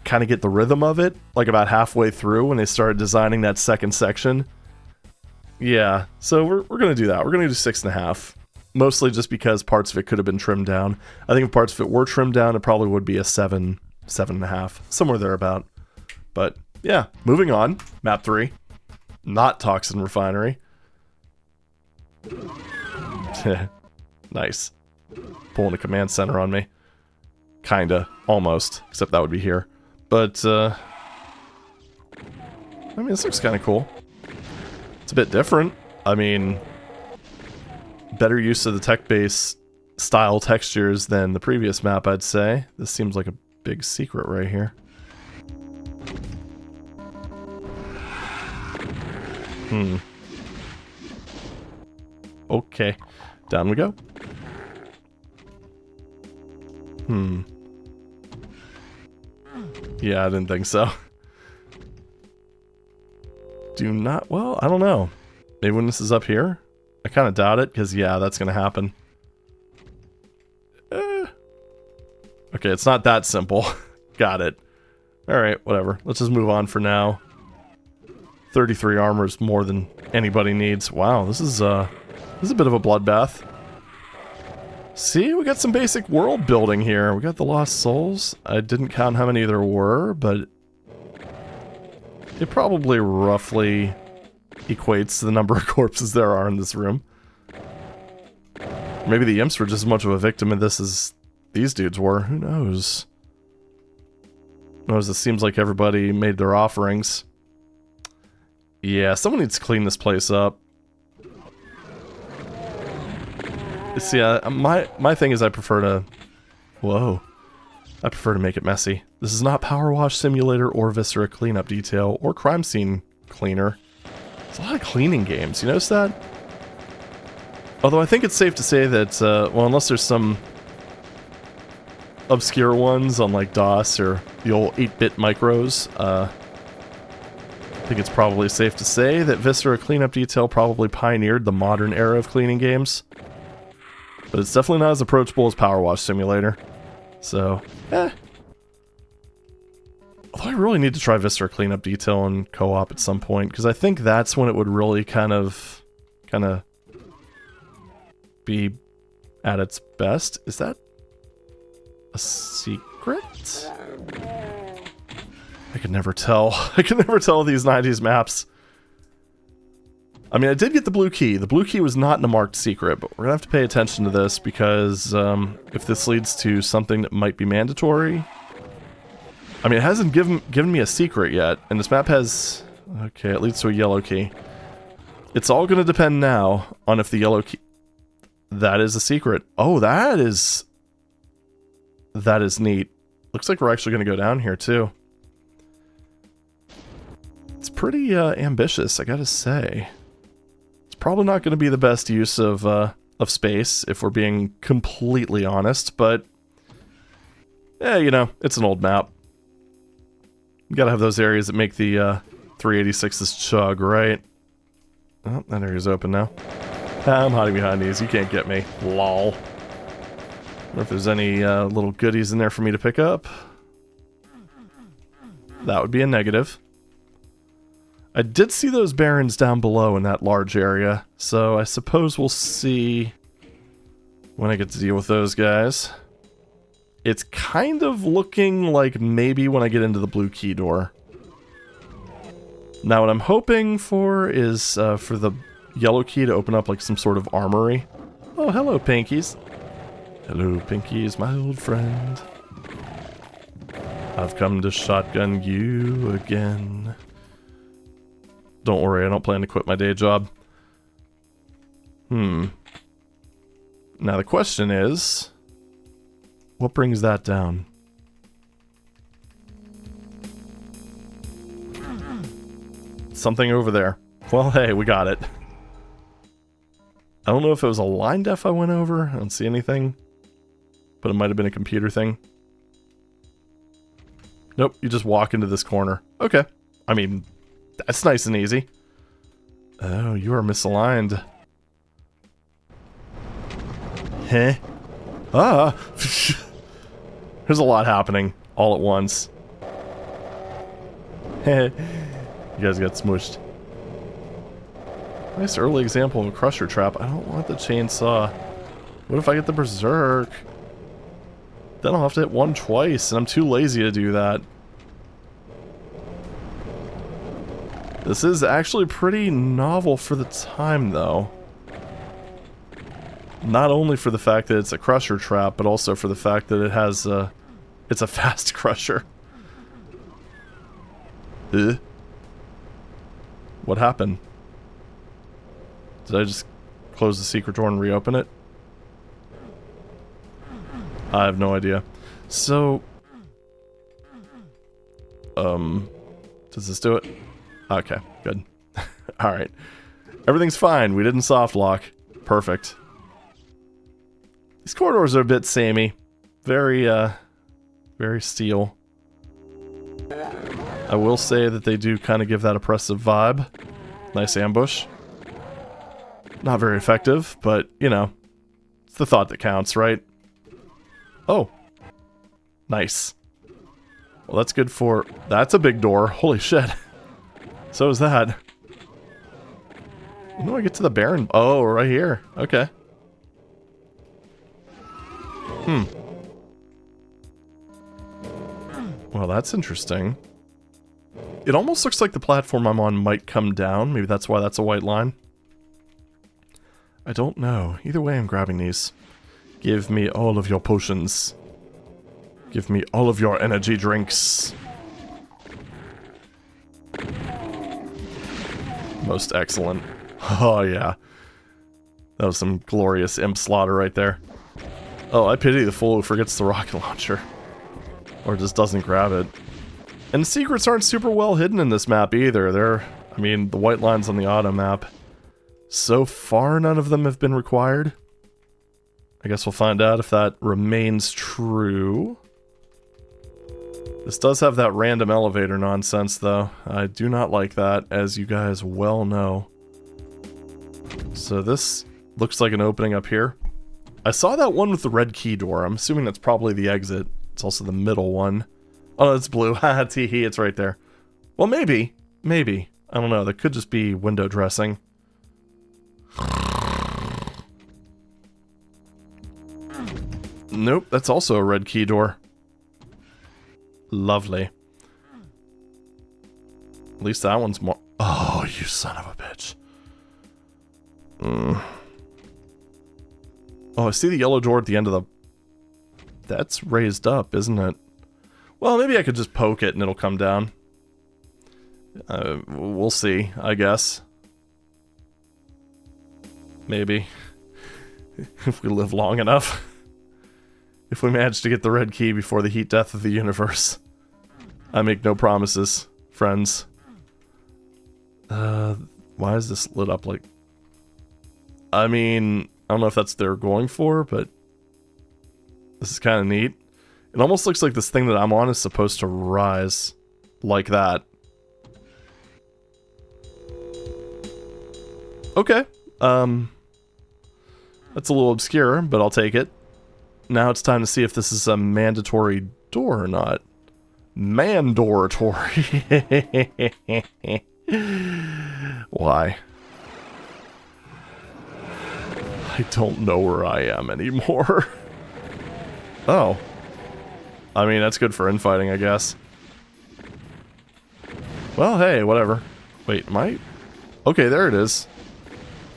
kind of get the rhythm of it, like about halfway through when they started designing that second section. Yeah, so we're going to do that. We're going to do 6.5. Mostly just because parts of it could have been trimmed down. I think if parts of it were trimmed down, it probably would be a 7, 7.5, somewhere thereabout. But yeah, moving on. Map 3. Not Toxin Refinery. Nice. Pulling a command center on me. Kinda. Almost. Except that would be here. But, I mean, this looks kind of cool. It's a bit different. I mean... Better use of the tech base style textures than the previous map, I'd say. This seems like a big secret right here. Okay. Down we go. Yeah, I didn't think so. Do not... Well, I don't know. Maybe when this is up here? I kind of doubt it, because, yeah, that's going to happen. Okay, it's not that simple. Got it. Alright, whatever. Let's just move on for now. 33 armor is more than anybody needs. Wow, this is a bit of a bloodbath. See, we got some basic world building here. We got the Lost Souls. I didn't count how many there were, but... It probably roughly... equates to the number of corpses there are in this room. Maybe the imps were just as much of a victim of this as these dudes were. Who knows? It seems like everybody made their offerings. Yeah, someone needs to clean this place up. See, my thing is I prefer to... Whoa. I prefer to make it messy. This is not Power Wash Simulator or Viscera Cleanup Detail or Crime Scene Cleaner. There's a lot of cleaning games, you notice that? Although I think it's safe to say that, well, unless there's some obscure ones on like DOS or the old 8-bit micros, I think it's probably safe to say that Viscera Cleanup Detail probably pioneered the modern era of cleaning games. But it's definitely not as approachable as Power Wash Simulator. So, Although I really need to try Viscera Cleanup Detail in co-op at some point, because I think that's when it would really kind of be at its best. Is that a secret? I could never tell. I could never tell these 90s maps. I mean, I did get the blue key. The blue key was not in a marked secret, but we're gonna have to pay attention to this because if this leads to something that might be mandatory... I mean, it hasn't given me a secret yet, and this map has... Okay, it leads to a yellow key. It's all gonna depend now on if the yellow key... That is a secret. Oh, that is neat. Looks like we're actually gonna go down here, too. It's pretty ambitious, I gotta say. Probably not going to be the best use of space, if we're being completely honest, but... Yeah, you know, it's an old map. You gotta have those areas that make the 386s chug, right? Oh, that area's open now. I'm hiding behind these, you can't get me. Lol. Wonder if there's any little goodies in there for me to pick up. That would be a negative. I did see those barons down below in that large area, so I suppose we'll see when I get to deal with those guys. It's kind of looking like maybe when I get into the blue key door. Now what I'm hoping for is for the yellow key to open up like some sort of armory. Oh, hello, Pinkies. Hello, Pinkies, my old friend. I've come to shotgun you again. Don't worry, I don't plan to quit my day job. Now the question is, what brings that down? Something over there. Well, hey, we got it. I don't know if it was a line def I went over. I don't see anything. But it might have been a computer thing. Nope, you just walk into this corner. Okay. I mean... That's nice and easy. Oh, you are misaligned. Heh. Ah! There's a lot happening all at once. Heh. You guys got smushed. Nice early example of a crusher trap. I don't want the chainsaw. What if I get the berserk? Then I'll have to hit one twice, and I'm too lazy to do that. This is actually pretty novel for the time, though. Not only for the fact that it's a crusher trap, but also for the fact that it has it's a fast crusher. What happened? Did I just close the secret door and reopen it? I have no idea. So... does this do it? Okay, good. Alright. Everything's fine. We didn't soft lock. Perfect. These corridors are a bit samey. Very steel. I will say that they do kind of give that oppressive vibe. Nice ambush. Not very effective, but, you know, it's the thought that counts, right? Oh. Nice. Well, that's good for... That's a big door. Holy shit. So is that. When do I get to the Baron? Oh, right here. Okay. Well, that's interesting. It almost looks like the platform I'm on might come down. Maybe that's why that's a white line. I don't know. Either way, I'm grabbing these. Give me all of your potions. Give me all of your energy drinks. Most excellent. Oh, yeah. That was some glorious imp slaughter right there. Oh, I pity the fool who forgets the rocket launcher. Or just doesn't grab it. And the secrets aren't super well hidden in this map either. They're, I mean, the white lines on the auto map. So far, none of them have been required. I guess we'll find out if that remains true. This does have that random elevator nonsense, though. I do not like that, as you guys well know. So this looks like an opening up here. I saw that one with the red key door. I'm assuming that's probably the exit. It's also the middle one. Oh, it's blue. Haha, tee-hee, it's right there. Well, maybe. Maybe. I don't know. That could just be window dressing. Nope, that's also a red key door. Lovely. At least that one's more... Oh, you son of a bitch. Oh, I see the yellow door at the end of the... That's raised up, isn't it? Well, maybe I could just poke it and it'll come down. We'll see, I guess. Maybe. If we live long enough. If we manage to get the red key before the heat death of the universe. I make no promises, friends. Why is this lit up like... I mean, I don't know if that's what they're going for, but... This is kind of neat. It almost looks like this thing that I'm on is supposed to rise like that. Okay. That's a little obscure, but I'll take it. Now it's time to see if this is a mandatory door or not. Mandoratory. Why? I don't know where I am anymore. Oh. I mean, that's good for infighting, I guess. Well, hey, whatever. Wait, am I... Okay, there it is.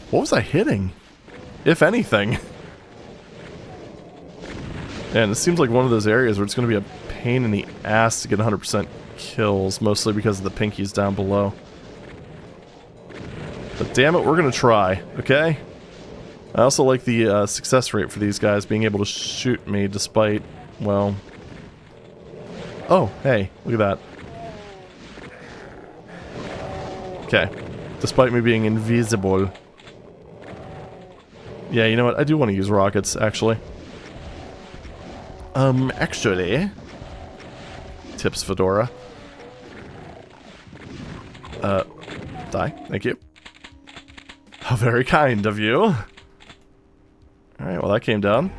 What was I hitting? If anything. And it seems like one of those areas where it's going to be a pain in the ass to get 100% kills, mostly because of the pinkies down below. But damn it, we're going to try, okay? I also like the success rate for these guys being able to shoot me despite, well... Oh, hey, look at that. Okay. Despite me being invisible. Yeah, you know what? I do want to use rockets, actually. Actually... Tips Fedora. Die. Thank you. How very kind of you. Alright, well that came down.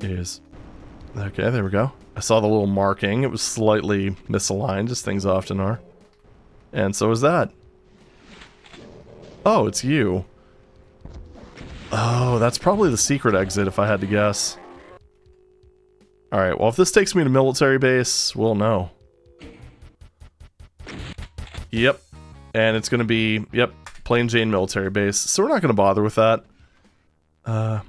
It is. Okay, there we go. I saw the little marking. It was slightly misaligned, as things often are. And so is that. Oh, it's you. Oh, that's probably the secret exit, if I had to guess. Alright, well if this takes me to military base, we'll know. Yep. And it's gonna be, yep, plain Jane military base. So we're not gonna bother with that. I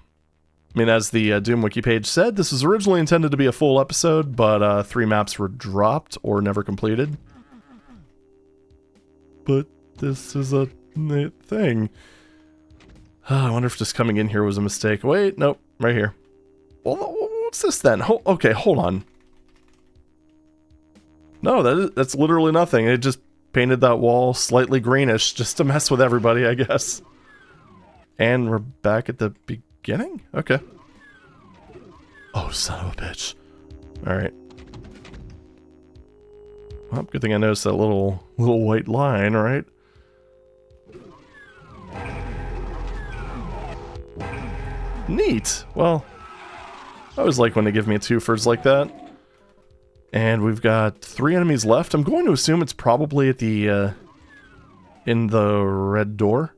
mean, as the Doom Wiki page said, this was originally intended to be a full episode, but 3 maps were dropped or never completed. But this is a thing. I wonder if just coming in here was a mistake. Wait, nope, right here. Well, what's this then? Okay, hold on. No, that's literally nothing. It just painted that wall slightly greenish just to mess with everybody, I guess. And we're back at the beginning? Okay. Oh, son of a bitch. Alright. Well, good thing I noticed that little white line, right? Neat! Well, I always like when they give me twofers like that. And we've got 3 enemies left. I'm going to assume it's probably at the, in the red door.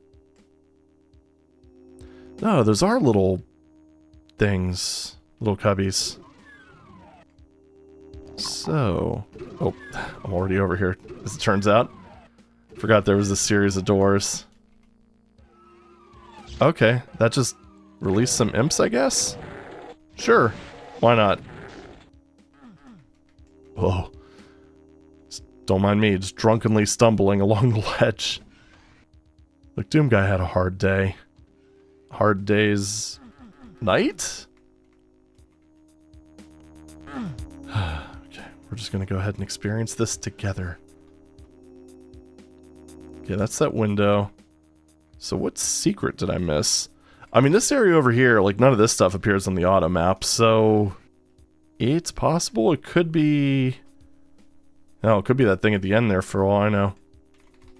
No, those are little things. Little cubbies. So... Oh, I'm already over here, as it turns out. Forgot there was a series of doors. Okay, that just released some imps, I guess? Sure, why not? Whoa. Don't mind me, just drunkenly stumbling along the ledge. Look, Doom Guy had a hard day. Hard day's night? Okay, we're just gonna go ahead and experience this together. Okay, that's that window. So what secret did I miss? I mean, this area over here, like, none of this stuff appears on the auto map, so... It's possible it could be... No, it could be that thing at the end there for all I know.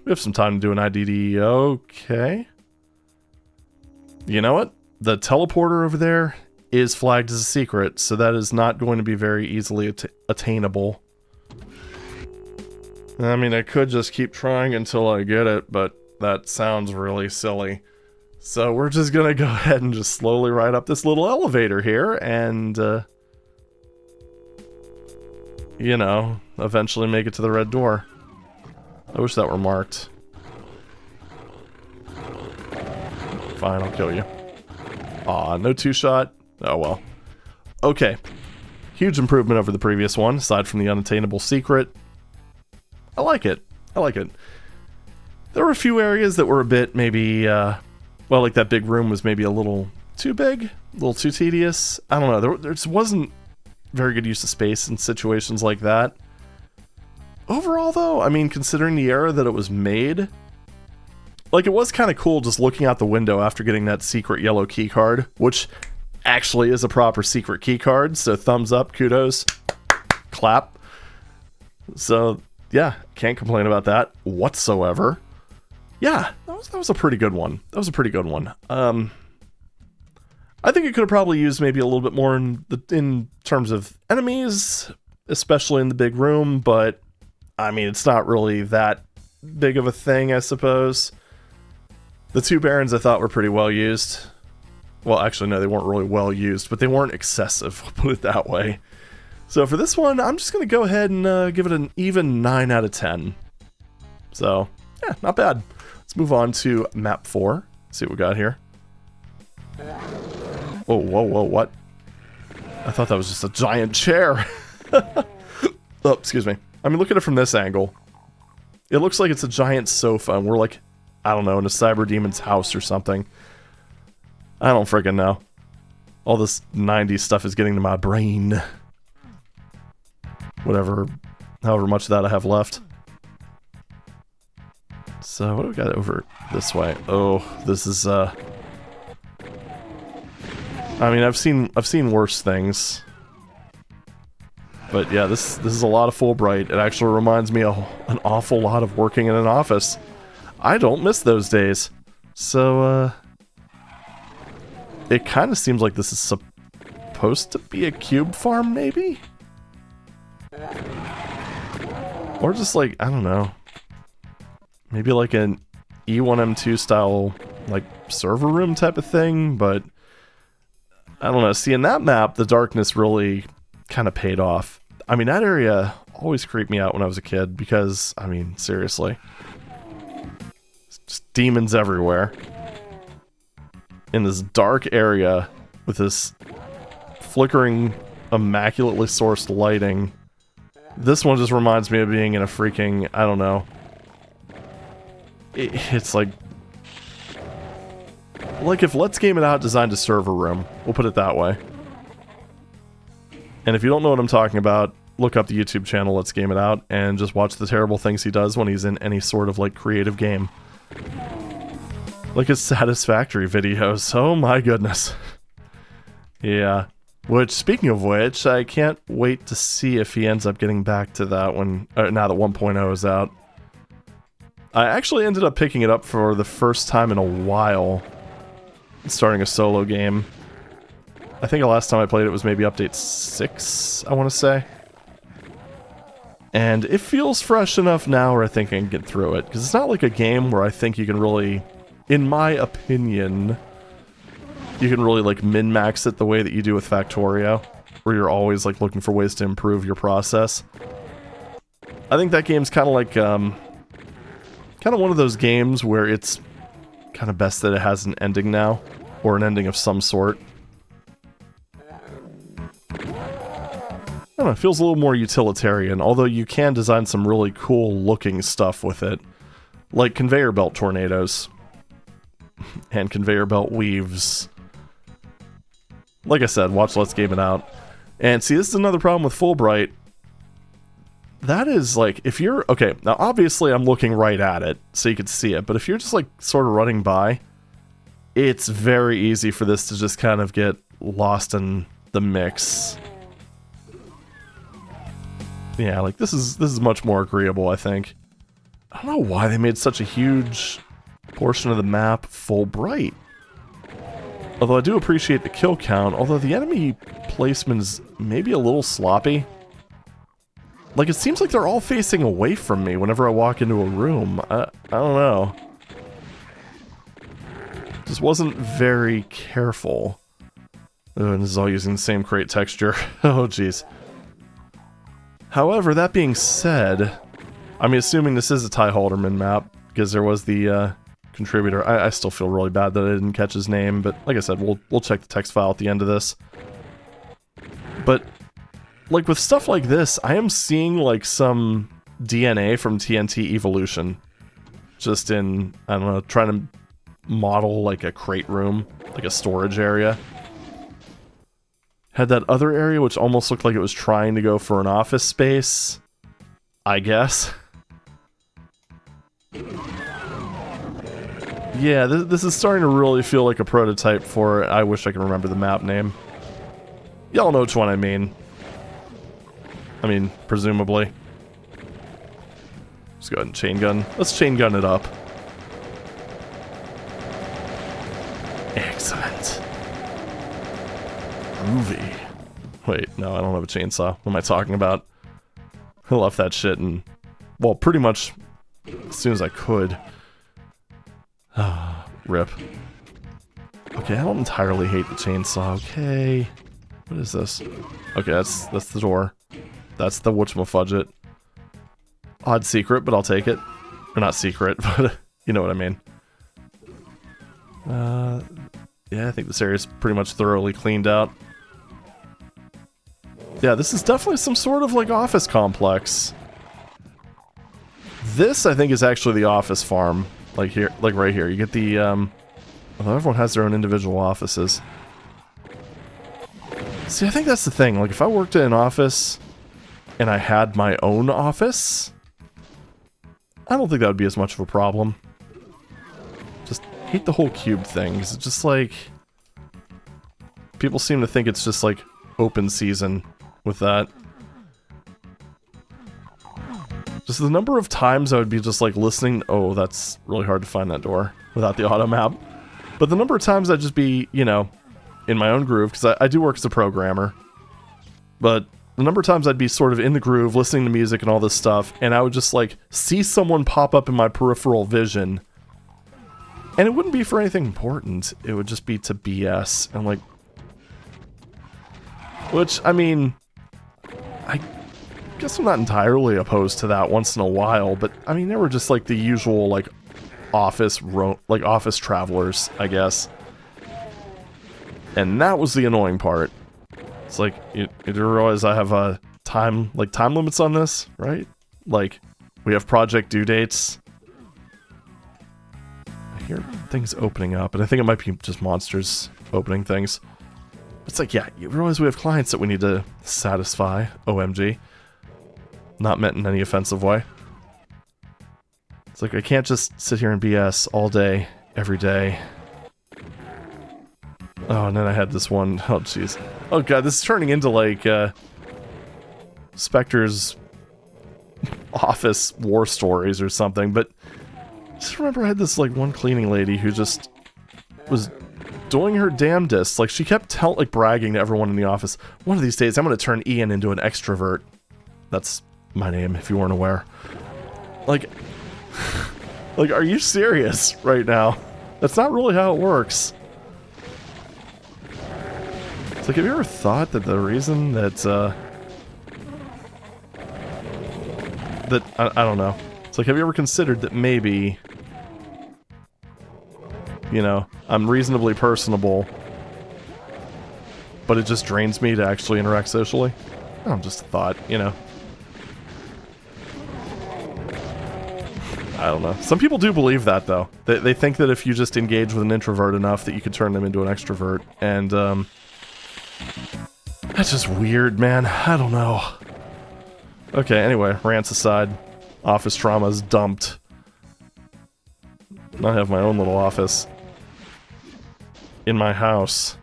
We have some time to do an IDD. Okay. You know what? The teleporter over there is flagged as a secret, so that is not going to be very easily attainable. I mean, I could just keep trying until I get it, but that sounds really silly. So we're just gonna go ahead and just slowly ride up this little elevator here and, you know, eventually make it to the red door. I wish that were marked. Fine, I'll kill you. Aw, no two-shot? Oh well. Okay. Huge improvement over the previous one, aside from the unattainable secret. I like it. I like it. There were a few areas that were a bit, maybe, well, like that big room was maybe a little too big, a little too tedious. I don't know, there just wasn't very good use of space in situations like that. Overall, though, I mean, considering the era that it was made, like, it was kind of cool just looking out the window after getting that secret yellow key card, which actually is a proper secret key card, so thumbs up, kudos, clap. So, yeah, can't complain about that whatsoever. Yeah, that was a pretty good one. That was a pretty good one. I think it could have probably used maybe a little bit more in terms of enemies, especially in the big room, but, I mean, it's not really that big of a thing, I suppose. The two barons I thought were pretty well used. Well, actually, no, they weren't really well used, but they weren't excessive, we'll put it that way. So for this one, I'm just going to go ahead and give it an even 9 out of 10. So, yeah, not bad. Let's move on to map 4. See what we got here. Oh, whoa, whoa, what? I thought that was just a giant chair. Oh, excuse me. I mean, look at it from this angle. It looks like it's a giant sofa, and we're like, I don't know, in a cyber demon's house or something. I don't freaking know. All this 90s stuff is getting to my brain. Whatever, however much of that I have left. So, what do we got over this way? Oh, this is, I mean, I've seen worse things. But yeah, this is a lot of Fulbright. It actually reminds me of an awful lot of working in an office. I don't miss those days. So, it kind of seems like this is supposed to be a cube farm, maybe? Or just like, I don't know. Maybe like an E1M2 style, like, server room type of thing, but I don't know. See, in that map, the darkness really kind of paid off. I mean, that area always creeped me out when I was a kid because, I mean, seriously. It's just demons everywhere. In this dark area with this flickering, immaculately sourced lighting. This one just reminds me of being in a freaking, I don't know. It's like if Let's Game It Out designed a server room. We'll put it that way. And if you don't know what I'm talking about, look up the YouTube channel Let's Game It Out and just watch the terrible things he does when he's in any sort of like creative game. Like his Satisfactory videos. Oh my goodness. Yeah. Which, speaking of which, I can't wait to see if he ends up getting back to that one now that 1.0 is out. I actually ended up picking it up for the first time in a while, starting a solo game. I think the last time I played it was maybe update 6, I want to say. And it feels fresh enough now where I think I can get through it. Because it's not like a game where I think you can really, in my opinion, you can really like min-max it the way that you do with Factorio, where you're always like looking for ways to improve your process. I think that game's kind of like, kind of one of those games where it's kind of best that it has an ending now, or an ending of some sort. I don't know, it feels a little more utilitarian, although you can design some really cool looking stuff with it, like conveyor belt tornadoes, and conveyor belt weaves. Like I said, watch Let's Game It Out. And see, this is another problem with Fulbright. That is like, if you're, okay, now obviously I'm looking right at it, so you can see it, but if you're just like sort of running by, it's very easy for this to just kind of get lost in the mix. Yeah, like this is much more agreeable, I think. I don't know why they made such a huge portion of the map Fulbright. Although I do appreciate the kill count, although the enemy placement is maybe a little sloppy. Like, it seems like they're all facing away from me whenever I walk into a room. I don't know. Just wasn't very careful. Oh, and this is all using the same crate texture. Oh, jeez. However, that being said, I'm assuming this is a Ty Halderman map, because there was the contributor. I still feel really bad that I didn't catch his name, but like I said, we'll check the text file at the end of this. But, like, with stuff like this, I am seeing, like, some DNA from TNT Evolution. Just in, I don't know, trying to model, like, a crate room, like a storage area. Had that other area which almost looked like it was trying to go for an office space, I guess. Yeah, this is starting to really feel like a prototype for it. I wish I could remember the map name. Y'all know which one I mean. I mean, presumably. Let's go ahead and chain gun. Let's chain gun it up. Excellent. Groovy. Wait, no, I don't have a chainsaw. What am I talking about? I left that shit and, well, pretty much as soon as I could. Rip. Okay, I don't entirely hate the chainsaw. Okay. What is this? Okay, that's the door. That's the whatchamafudget. Odd secret, but I'll take it. Or not secret, but you know what I mean. Yeah, I think this area's pretty much thoroughly cleaned out. Yeah, this is definitely some sort of, like, office complex. This, I think, is actually the office farm. Like here, like right here. You get the, although everyone has their own individual offices. See, I think that's the thing. Like, if I worked in an office and I had my own office, I don't think that would be as much of a problem. Just hate the whole cube thing, 'cause it's just like... people seem to think it's just, like, open season with that. Just the number of times I would be just, like, listening... oh, that's really hard to find that door without the auto map. But the number of times I'd just be, you know, in my own groove, because I do work as a programmer. But the number of times I'd be sort of in the groove, listening to music and all this stuff, and I would just, like, see someone pop up in my peripheral vision. And it wouldn't be for anything important. It would just be to BS. And, like... which, I mean... I guess I'm not entirely opposed to that once in a while, but, I mean, they were just, like, the usual, like, office travelers, I guess. And that was the annoying part. It's like, you realize I have time limits on this, right? Like, we have project due dates. I hear things opening up, and I think it might be just monsters opening things. It's like, yeah, you realize we have clients that we need to satisfy, OMG. Not meant in any offensive way. It's like, I can't just sit here and BS all day, every day. Oh, and then I had this one. Oh, jeez. Oh, God, this is turning into, like, Spectre's office war stories or something, but just remember I had this, like, one cleaning lady who just was doing her damnedest. Like, she kept bragging to everyone in the office, one of these days I'm going to turn Ian into an extrovert. That's my name, if you weren't aware. Like, like, are you serious right now? That's not really how it works. It's like, have you ever thought that the reason that, I don't know. It's like, have you ever considered that maybe, you know, I'm reasonably personable, but it just drains me to actually interact socially? Oh, just a thought, you know. I don't know. Some people do believe that, though. They think that if you just engage with an introvert enough that you could turn them into an extrovert, and, that's just weird, man. I don't know. Okay, anyway, rants aside. Office trauma's dumped. I have my own little office. In my house.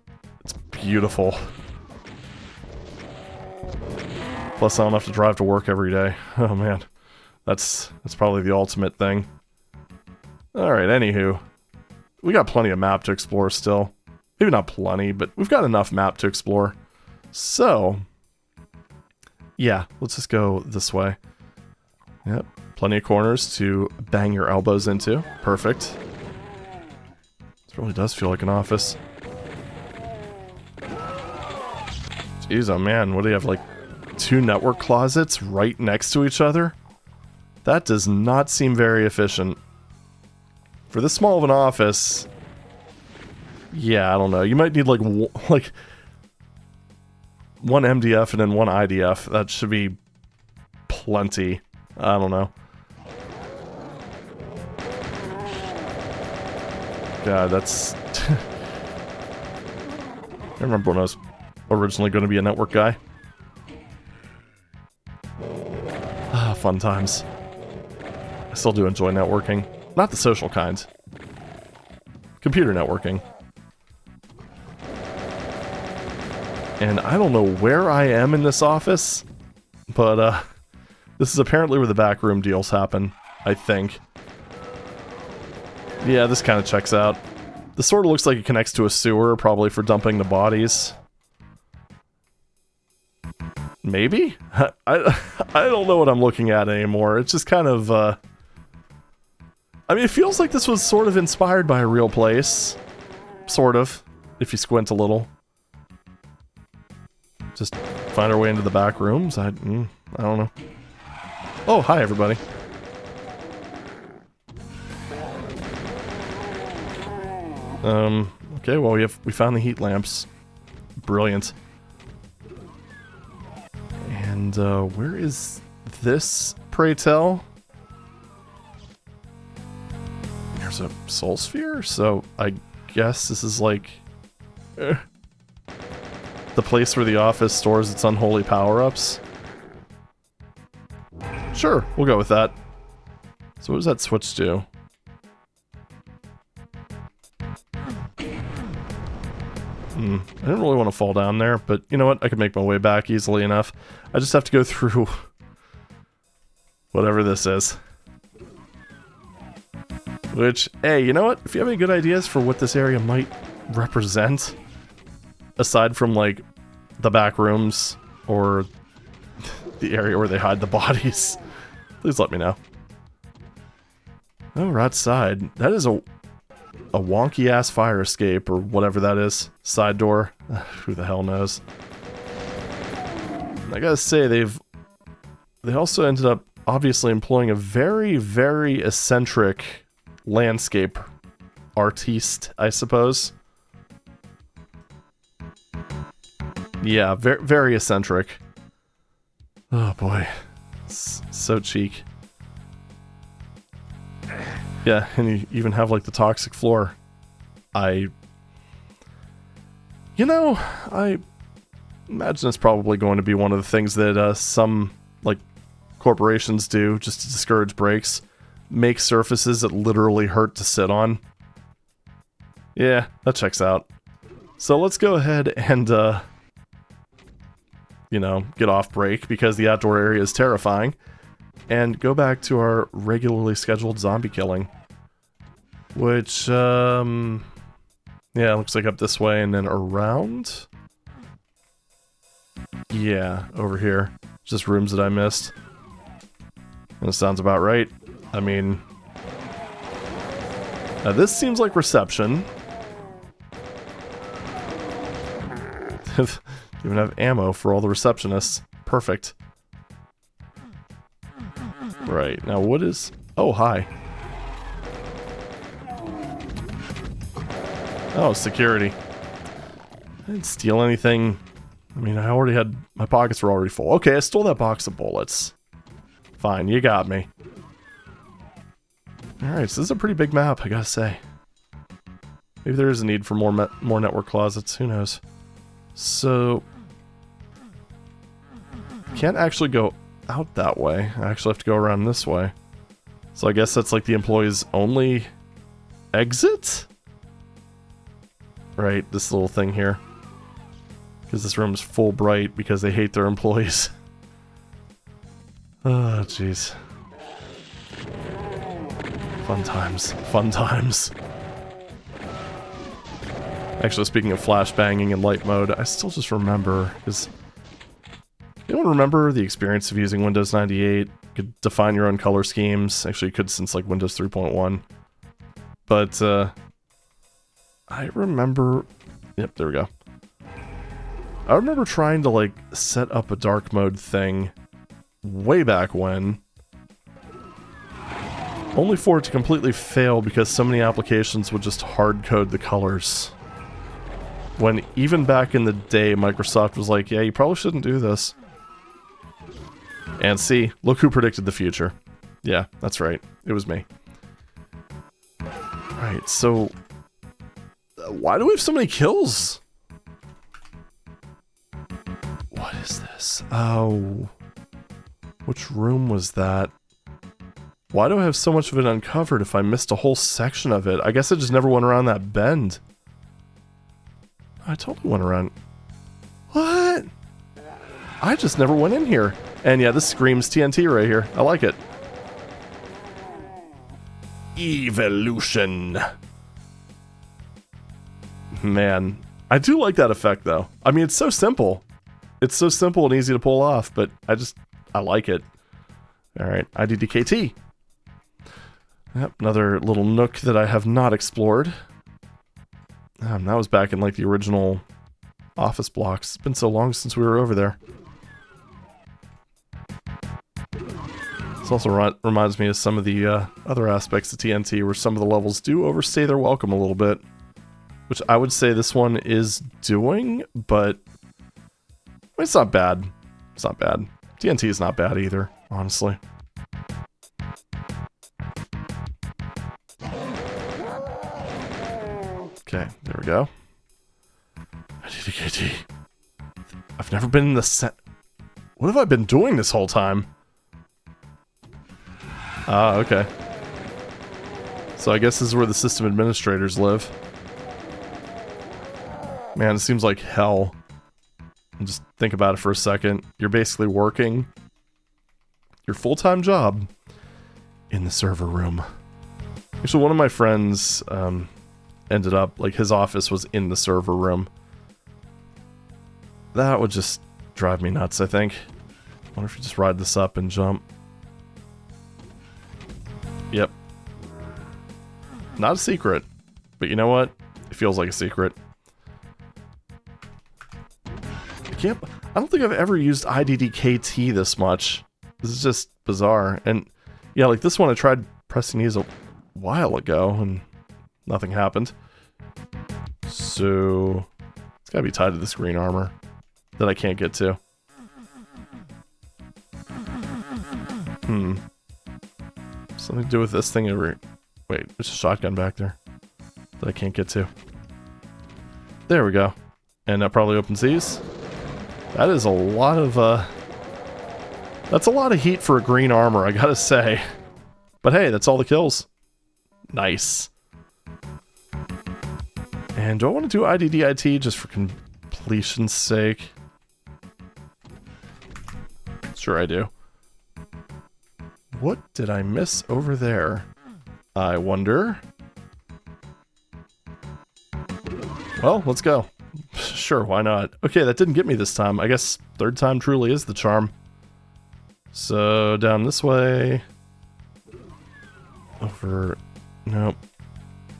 It's beautiful. Plus, I don't have to drive to work every day. Oh, man. That's probably the ultimate thing. Alright, anywho. We got plenty of map to explore still. Maybe not plenty, but we've got enough map to explore. So, yeah, let's just go this way. Yep, plenty of corners to bang your elbows into. Perfect. Let's It really does feel like an office. Jeez, oh man, what do you have, like 2 network closets right next to each other? That does not seem very efficient. For this small of an office, yeah, I don't know. You might need like one MDF and then one IDF. That should be plenty. I don't know. God, that's... I remember when I was originally going to be a network guy. Ah, fun times. I still do enjoy networking. Not the social kind. Computer networking. And I don't know where I am in this office, but this is apparently where the backroom deals happen, I think. Yeah, this kind of checks out. This sort of looks like it connects to a sewer, probably for dumping the bodies. Maybe? I don't know what I'm looking at anymore. It's just kind of, I mean, it feels like this was sort of inspired by a real place. Sort of, if you squint a little. Just find our way into the back rooms. I don't know. Oh, hi everybody. Okay, well we found the heat lamps. Brilliant. And where is this, pray tell? There's a soul sphere, so I guess this is like the place where the office stores its unholy power-ups. Sure, we'll go with that. So what does that switch do? I didn't really want to fall down there, but you know what? I can make my way back easily enough. I just have to go through whatever this is. Which, hey, you know what? If you have any good ideas for what this area might represent, aside from, like, the back rooms or the area where they hide the bodies, please let me know. Oh, we're outside. That is a wonky-ass fire escape, or whatever that is. Side door. Who the hell knows? I gotta say, they also ended up obviously employing a very, very eccentric landscape artiste, I suppose. Yeah, very, very eccentric. Oh boy. It's so cheek. Yeah, and you even have, like, the toxic floor. I imagine it's probably going to be one of the things that some, like, corporations do just to discourage breaks. Make surfaces that literally hurt to sit on. Yeah, that checks out. So let's go ahead and, you know, get off break because the outdoor area is terrifying. And go back to our regularly scheduled zombie killing. Which, yeah, looks like up this way and then around. Yeah, over here. Just rooms that I missed. And it sounds about right. I mean, now this seems like reception. Even have ammo for all the receptionists. Perfect. Right, now what is... Oh, hi. Oh, security. I didn't steal anything. I mean, I already had... My pockets were already full. Okay, I stole that box of bullets. Fine, you got me. Alright, so this is a pretty big map, I gotta say. Maybe there is a need for more network closets, who knows. So... Can't actually go out that way. I actually have to go around this way. So I guess that's like the employees' only exit? Right, this little thing here. Because this room is full bright because they hate their employees. Oh, jeez. Fun times. Fun times. Actually, speaking of flashbanging in light mode, I still just remember, because... Anyone remember the experience of using Windows 98? You could define your own color schemes. Actually, you could since, like, Windows 3.1. But, I remember... Yep, there we go. I remember trying to, like, set up a dark mode thing way back when. Only for it to completely fail because so many applications would just hard code the colors. When even back in the day, Microsoft was like, yeah, you probably shouldn't do this. And see, look who predicted the future. Yeah, that's right. It was me. Alright, so... why do we have so many kills? What is this? Oh. Which room was that? Why do I have so much of it uncovered if I missed a whole section of it? I guess I just never went around that bend. I totally went around... What? I just never went in here. And yeah, this screams TNT right here. I like it. Evolution. Man, I do like that effect though. I mean, it's so simple. It's so simple and easy to pull off, but I like it. Alright, IDDKT. Yep, another little nook that I have not explored. That was back in like the original office blocks. It's been so long since we were over there. This also reminds me of some of the other aspects of TNT where some of the levels do overstay their welcome a little bit. Which I would say this one is doing, but it's not bad. It's not bad. TNT is not bad either, honestly. Okay, there we go. IDDKT. I've never been in the What have I been doing this whole time? Ah, okay. So I guess this is where the system administrators live. Man, it seems like hell. Just think about it for a second. You're basically working your full-time job in the server room. Actually, one of my friends ended up, like, his office was in the server room. That would just drive me nuts, I think. I wonder if you just ride this up and jump. Yep. Not a secret. But you know what? It feels like a secret. I don't think I've ever used IDDKT this much. This is just bizarre. And yeah, like this one I tried pressing these a while ago and nothing happened. So it's gotta be tied to this green armor that I can't get to. Something to do with this thing over... Wait, there's a shotgun back there that I can't get to. There we go. And that probably opens these. That is a lot of, that's a lot of heat for a green armor, I gotta say. But hey, that's all the kills. Nice. And do I want to do IDDIT just for completion's sake? Sure I do. What did I miss over there? I wonder. Well, let's go. Sure, why not? Okay, that didn't get me this time. I guess third time truly is the charm. So, down this way. Over... Nope.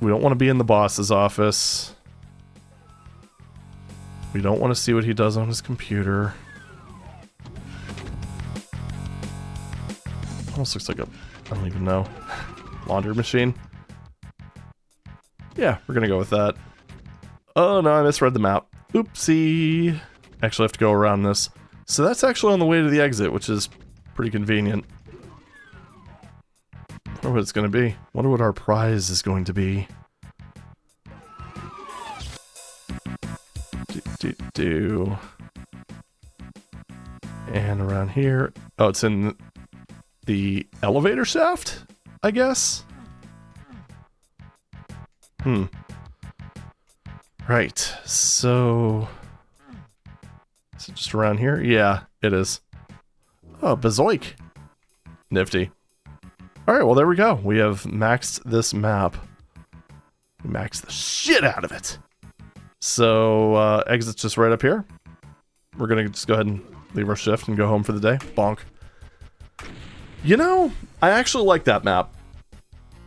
We don't want to be in the boss's office. We don't want to see what he does on his computer. Almost looks like a... I don't even know. Laundry machine? Yeah, we're gonna go with that. Oh no, I misread the map. Oopsie. Actually, I have to go around this. So that's actually on the way to the exit, which is pretty convenient. I wonder what it's going to be. Wonder what our prize is going to be. And around here. Oh, it's in the elevator shaft, I guess? Right, so... Is it just around here? Yeah, it is. Oh, Bazoik. Nifty. Alright, well there we go. We have maxed this map. We maxed the shit out of it. So, exit's just right up here. We're gonna just go ahead and leave our shift and go home for the day. Bonk. You know, I actually like that map.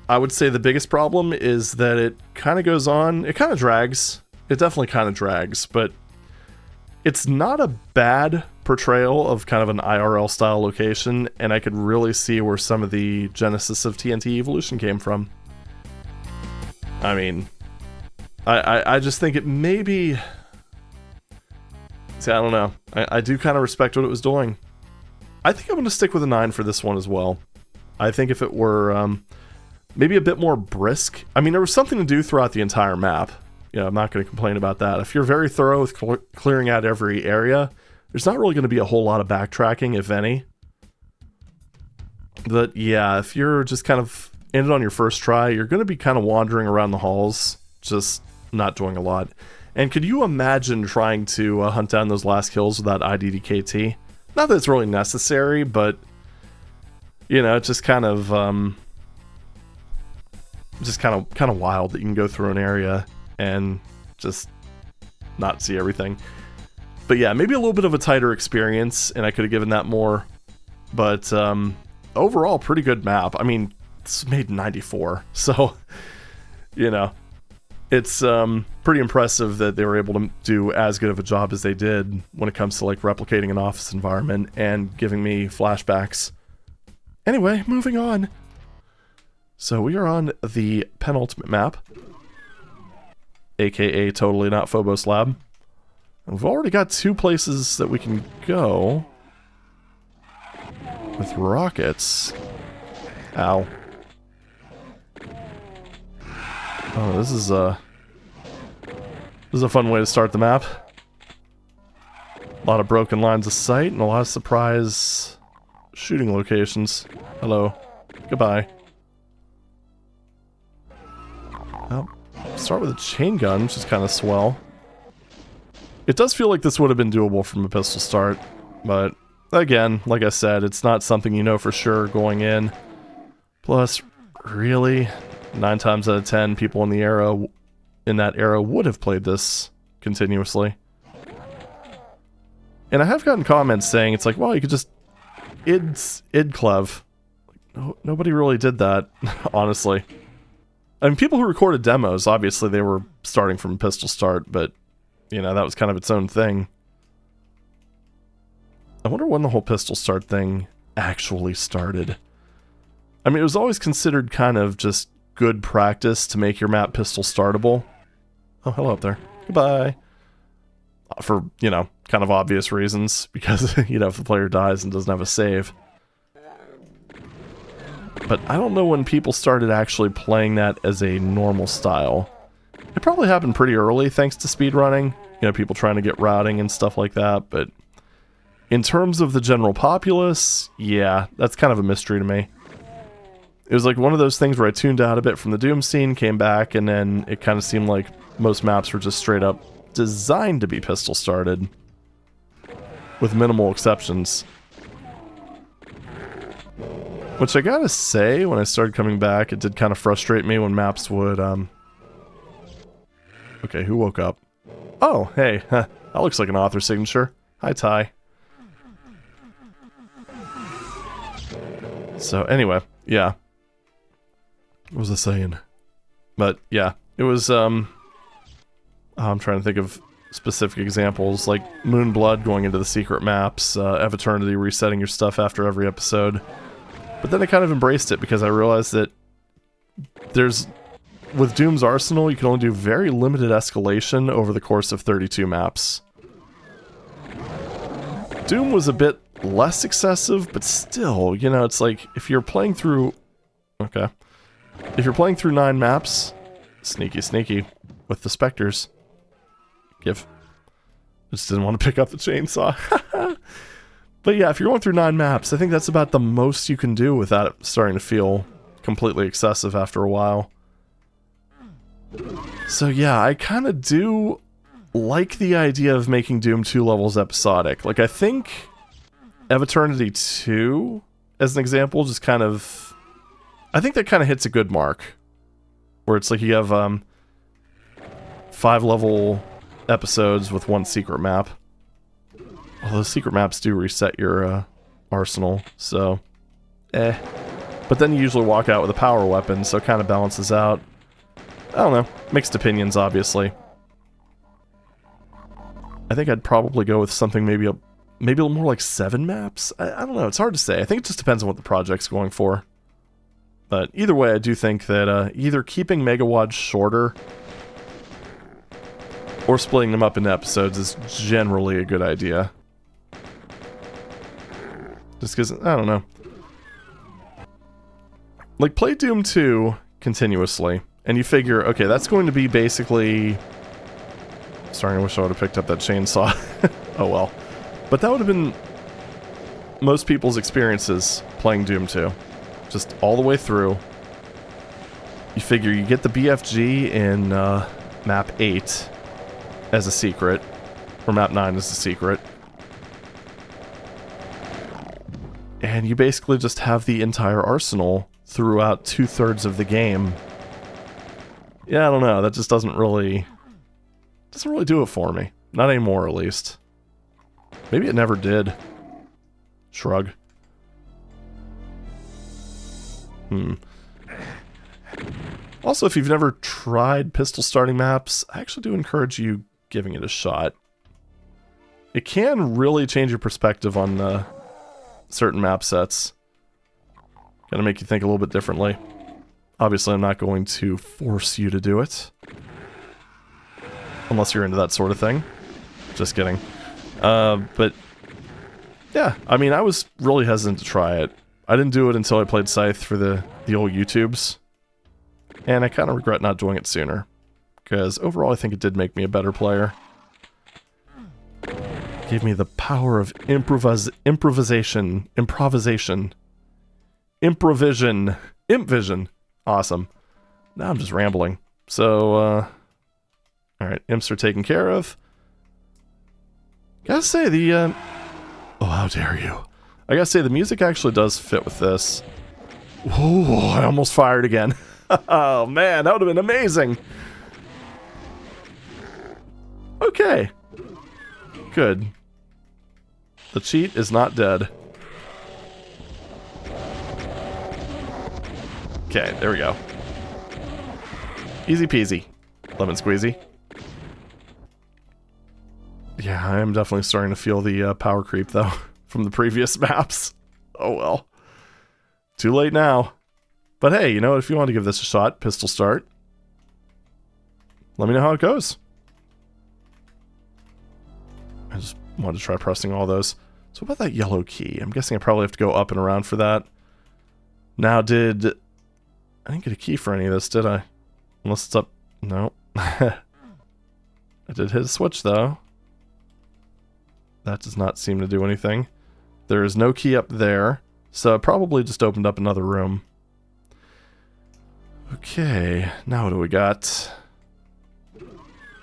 I would say the biggest problem is that it kind of goes on, it kind of drags. It definitely kind of drags, but it's not a bad portrayal of kind of an IRL style location, and I could really see where some of the genesis of TNT Evolution came from. I mean, I just think it maybe... See, I don't know. I do kind of respect what it was doing. I think I'm going to stick with a 9 for this one as well. I think if it were maybe a bit more brisk... I mean, there was something to do throughout the entire map. Yeah, I'm not going to complain about that. If you're very thorough with clearing out every area, there's not really going to be a whole lot of backtracking, if any. But yeah, if you're just kind of in it on your first try, you're going to be kind of wandering around the halls, just not doing a lot. And could you imagine trying to hunt down those last kills without IDDKT? Not that it's really necessary, but you know, it's just kind of wild that you can go through an area and just not see everything. But yeah, maybe a little bit of a tighter experience, and I could have given that more. But overall, pretty good map. I mean, it's made in '94, so you know, it's pretty impressive that they were able to do as good of a job as they did when it comes to like replicating an office environment and giving me flashbacks. Anyway, moving on. So we are on the penultimate map, aka totally not Phobos Lab. And we've already got 2 places that we can go with rockets. Ow. Oh, this is a fun way to start the map. A lot of broken lines of sight and a lot of surprise shooting locations. Hello. Goodbye. Oh, start with a chain gun, which is kind of swell. It does feel like this would have been doable from a pistol start, but again, like I said, it's not something you know for sure going in. Plus, really, 9 times out of 10 people in that era would have played this continuously. And I have gotten comments saying it's like, well, you could just id-clev. Nobody really did that, honestly. I mean, people who recorded demos, obviously they were starting from a pistol start, but, you know, that was kind of its own thing. I wonder when the whole pistol start thing actually started. I mean, it was always considered kind of just good practice to make your map pistol startable. Oh, hello up there. Goodbye. For, you know, kind of obvious reasons, because, you know, if the player dies and doesn't have a save. But I don't know when people started actually playing that as a normal style. It probably happened pretty early thanks to speedrunning. You know, people trying to get routing and stuff like that. But in terms of the general populace, yeah, that's kind of a mystery to me. It was like one of those things where I tuned out a bit from the Doom scene, came back, and then it kind of seemed like most maps were just straight up designed to be pistol started. With minimal exceptions. Which I gotta say, when I started coming back, it did kind of frustrate me when maps would, Okay, who woke up? Oh, hey, that looks like an author signature. Hi, Ty. So, anyway, yeah. What was I saying? But, yeah, it was, I'm trying to think of specific examples, like Moonblood going into the secret maps, Eve Eternity resetting your stuff after every episode. But then I kind of embraced it because I realized that with Doom's arsenal, you can only do very limited escalation over the course of 32 maps. Doom was a bit less excessive, but still, you know, it's like, if you're playing through... Okay. If you're playing through 9 maps, sneaky, sneaky, with the Spectres. Give. I just didn't want to pick up the chainsaw. But yeah, if you're going through 9 maps, I think that's about the most you can do without it starting to feel completely excessive after a while. So yeah, I kind of do like the idea of making Doom 2 levels episodic. Like, I think Eve Eternity 2, as an example, just kind of... I think that kind of hits a good mark. Where it's like you have 5 level episodes with 1 secret map. Although secret maps do reset your arsenal, so... But then you usually walk out with a power weapon, so it kind of balances out. I don't know. Mixed opinions, obviously. I think I'd probably go with something maybe a little more like 7 maps. I don't know. It's hard to say. I think it just depends on what the project's going for. But either way, I do think that either keeping Mega WAD shorter or splitting them up into episodes is generally a good idea. Just because, I don't know. Like, play Doom 2 continuously, and you figure, okay, that's going to be basically... Sorry, I wish I would have picked up that chainsaw. Oh well. But that would have been most people's experiences playing Doom 2. Just all the way through. You figure you get the BFG in map 8 as a secret, or map 9 as a secret. And you basically just have the entire arsenal throughout 2/3 of the game. Yeah, I don't know, that just doesn't really do it for me. Not anymore, at least. Maybe it never did. Shrug. Also, if you've never tried pistol starting maps, I actually do encourage you giving it a shot. It can really change your perspective on certain map sets. Gotta make you think a little bit differently. Obviously, I'm not going to force you to do it. Unless you're into that sort of thing. Just kidding. But, yeah, I mean, I was really hesitant to try it. I didn't do it until I played Scythe for the old YouTubes. And I kind of regret not doing it sooner. Because overall, I think it did make me a better player. Gave me the power of improvisation. Impvision. Awesome. Now I'm just rambling. So, alright, imps are taken care of. Gotta say, oh, how dare you. I gotta say, the music actually does fit with this. Ooh, I almost fired again. Oh, man, that would have been amazing. Okay. Good. The cheat is not dead. Okay, there we go. Easy peasy. Lemon squeezy. Yeah, I am definitely starting to feel the power creep, though, from the previous maps. Oh well. Too late now. But hey, you know what? If you want to give this a shot, pistol start, let me know how it goes. I just wanted to try pressing all those. So what about that yellow key? I'm guessing I probably have to go up and around for that. Now, I didn't get a key for any of this, did I? Unless it's up... No. I did hit a switch, though. That does not seem to do anything. There is no key up there, so it probably just opened up another room. Okay, now what do we got?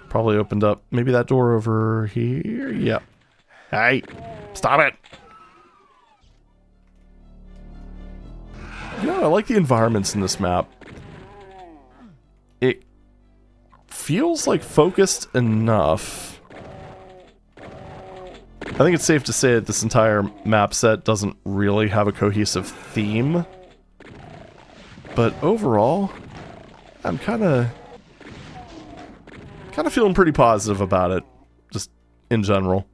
Probably opened up maybe that door over here. Yep. Hey, stop it! You know, I like the environments in this map. It feels like focused enough. I think it's safe to say that this entire map set doesn't really have a cohesive theme. But overall, I'm kind of feeling pretty positive about it, just in general.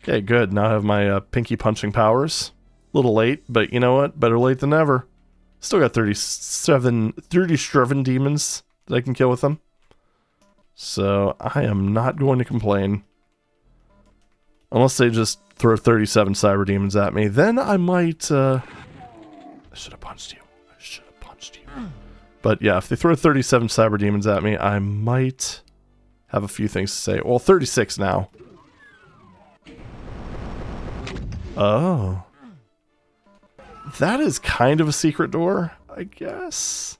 Okay, good. Now I have my pinky punching powers. A little late, but you know what? Better late than never. Still got 37 demons that I can kill with them. So I am not going to complain. Unless they just throw 37 cyber demons at me, then I might, I should have punched you. But yeah, if they throw 37 cyber demons at me, I might have a few things to say. Well, 36 now. Oh. That is kind of a secret door, I guess.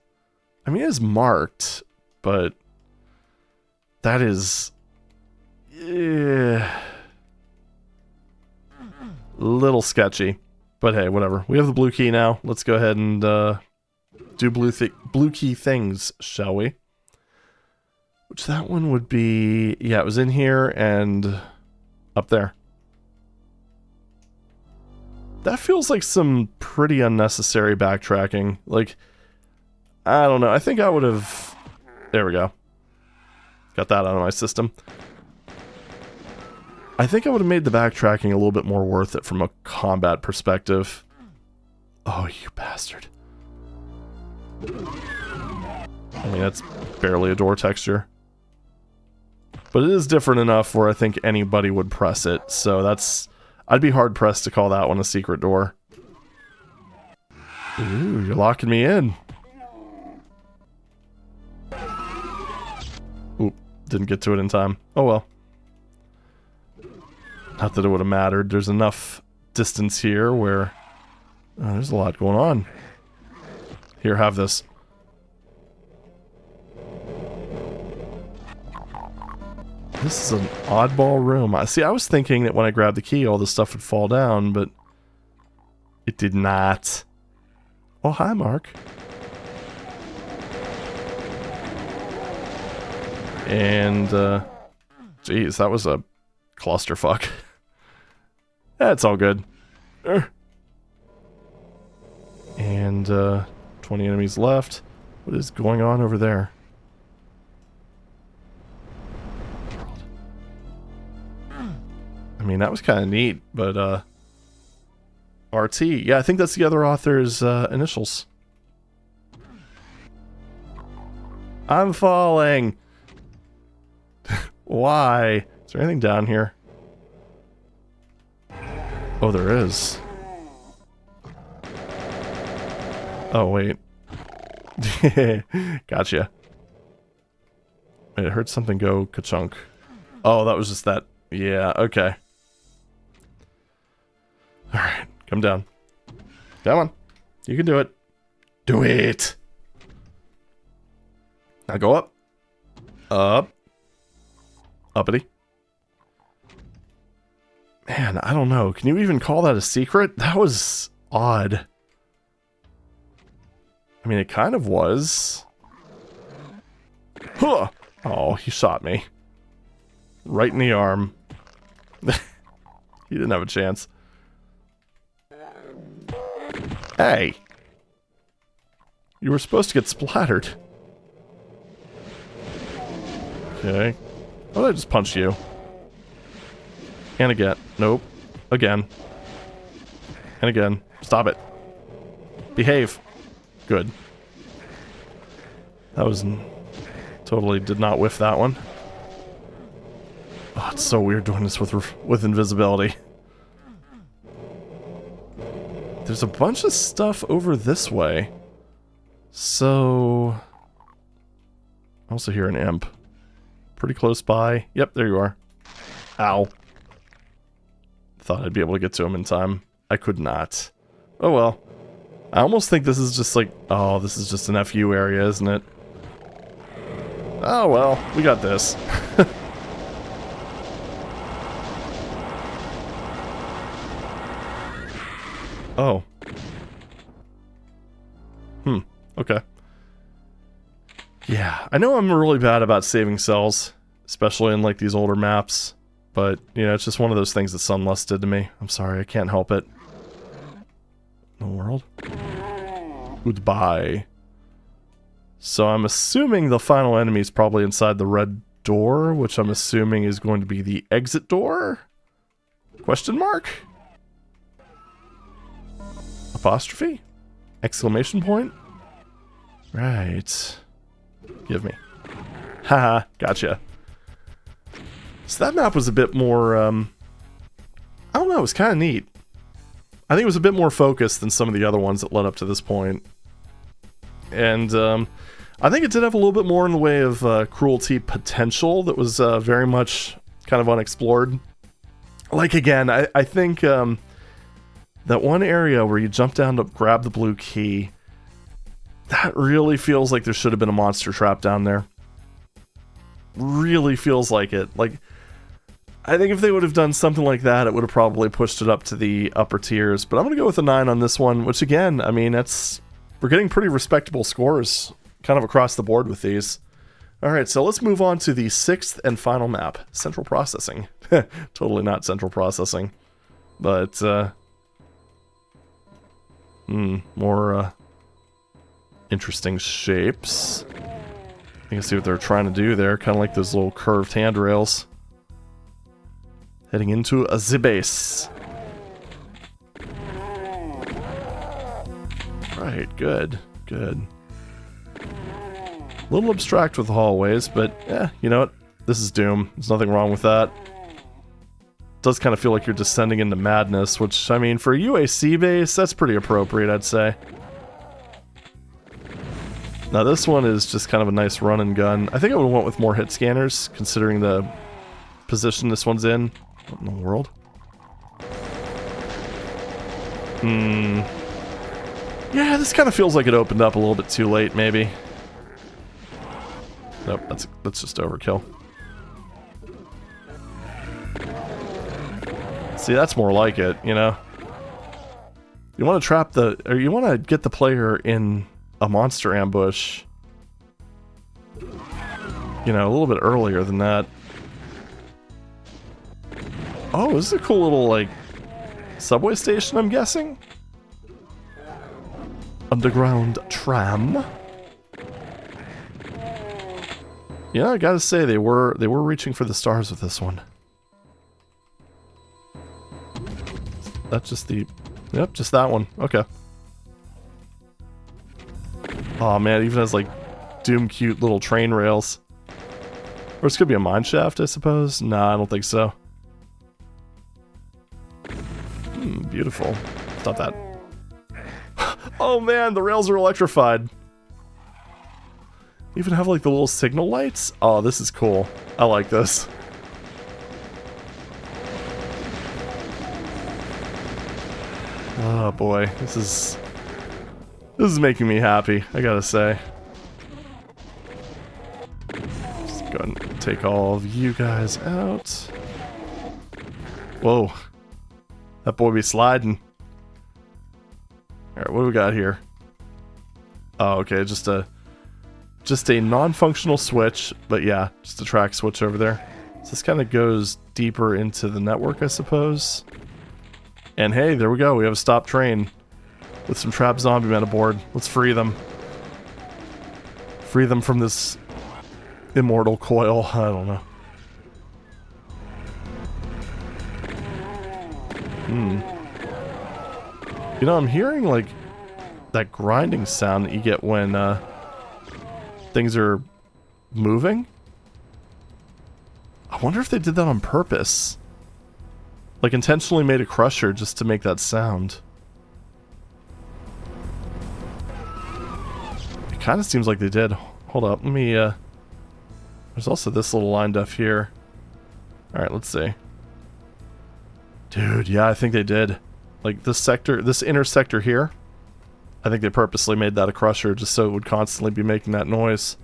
I mean, it is marked, but that is... little sketchy. But hey, whatever. We have the blue key now. Let's go ahead and do blue key things, shall we? Which that one would be... Yeah, it was in here and up there. That feels like some pretty unnecessary backtracking. Like, I don't know. I think I would have... There we go. Got that out of my system. I think I would have made the backtracking a little bit more worth it from a combat perspective. Oh, you bastard. I mean, that's barely a door texture. But it is different enough where I think anybody would press it, so that's... I'd be hard-pressed to call that one a secret door. Ooh, you're locking me in. Oop, didn't get to it in time. Oh well. Not that it would have mattered. There's enough distance here where... Oh, there's a lot going on. Here, have this. This is an oddball room. See, I was thinking that when I grabbed the key, all this stuff would fall down, but it did not. Oh, hi, Mark. And, geez, that was a clusterfuck. That's all good. And, 20 enemies left. What is going on over there? I mean, that was kind of neat, but, RT. Yeah, I think that's the other author's, initials. I'm falling! Why? Is there anything down here? Oh, there is. Oh, wait. Gotcha. Wait, I heard something go ka-chunk. Oh, that was just that. Yeah, okay. Alright, come down. Come on. You can do it. Do it! Now go up. Up. Uppity. Man, I don't know. Can you even call that a secret? That was odd. I mean, it kind of was. Huh! Oh, he shot me. Right in the arm. He didn't have a chance. Hey! You were supposed to get splattered. Okay. Why did I just punch you? And again. Nope. Again. And again. Stop it. Behave. Good. That was... Totally did not whiff that one. Oh, it's so weird doing this with invisibility. There's a bunch of stuff over this way. So... I also hear an imp. Pretty close by. Yep, there you are. Ow. Thought I'd be able to get to him in time. I could not. Oh well. I almost think this is just like... Oh, this is just an FU area, isn't it? Oh well, we got this. Oh. Okay. Yeah, I know I'm really bad about saving cells, especially in like these older maps, but you know, it's just one of those things that Sunlust did to me. I'm sorry, I can't help it. The world? Goodbye. So I'm assuming the final enemy is probably inside the red door, which I'm assuming is going to be the exit door? Question mark? Apostrophe? Exclamation point? Right. Give me. Haha, gotcha. So that map was a bit more, I don't know, it was kind of neat. I think it was a bit more focused than some of the other ones that led up to this point. And, I think it did have a little bit more in the way of cruelty potential that was very much kind of unexplored. Like, again, I think that one area where you jump down to grab the blue key, that really feels like there should have been a monster trap down there. Really feels like it. Like, I think if they would have done something like that, it would have probably pushed it up to the upper tiers. But I'm going to go with a 9 on this one, which again, I mean, we're getting pretty respectable scores kind of across the board with these. Alright, so let's move on to the 6th and final map, Central Processing. Totally not Central Processing. But, More interesting shapes. You can see what they're trying to do there, kind of like those little curved handrails. Heading into the base. Right, good, good. A little abstract with the hallways, but yeah, you know what? This is Doom. There's nothing wrong with that. It does kind of feel like you're descending into madness, which, I mean, for a UAC base, that's pretty appropriate, I'd say. Now this one is just kind of a nice run and gun. I think I would have went with more hit scanners, considering the position this one's in. What in the world? Yeah, this kind of feels like it opened up a little bit too late, maybe. Nope, that's just overkill. See, that's more like it, you know? You want to trap or you want to get the player in a monster ambush, you know, a little bit earlier than that. Oh, this is a cool little, like, subway station, I'm guessing? Underground tram. Yeah, I gotta say, they were reaching for the stars with this one. That's just the... Yep, just that one. Okay. Oh man, it even has, like, Doom cute little train rails. Or it's gonna be a mine shaft, I suppose? Nah, I don't think so. Beautiful. It's not that. Oh man, the rails are electrified. Even have like the little signal lights? Oh, this is cool. I like this. Oh boy, this is making me happy, I gotta say. Just go ahead and take all of you guys out. Whoa. That boy be sliding. Alright, what do we got here? Oh, okay, just a non-functional switch, but yeah, just a track switch over there. So this kind of goes deeper into the network, I suppose. And hey, there we go, we have a stop train with some trapped zombie men aboard. Let's free them. Free them from this immortal coil, I don't know. You know, I'm hearing, like, that grinding sound that you get when, things are moving. I wonder if they did that on purpose. Like, intentionally made a crusher just to make that sound. It kind of seems like they did. Hold up, let me, there's also this little lined up here. Alright, let's see. Dude, yeah, I think they did. Like, this sector, this inner sector here, I think they purposely made that a crusher just so it would constantly be making that noise.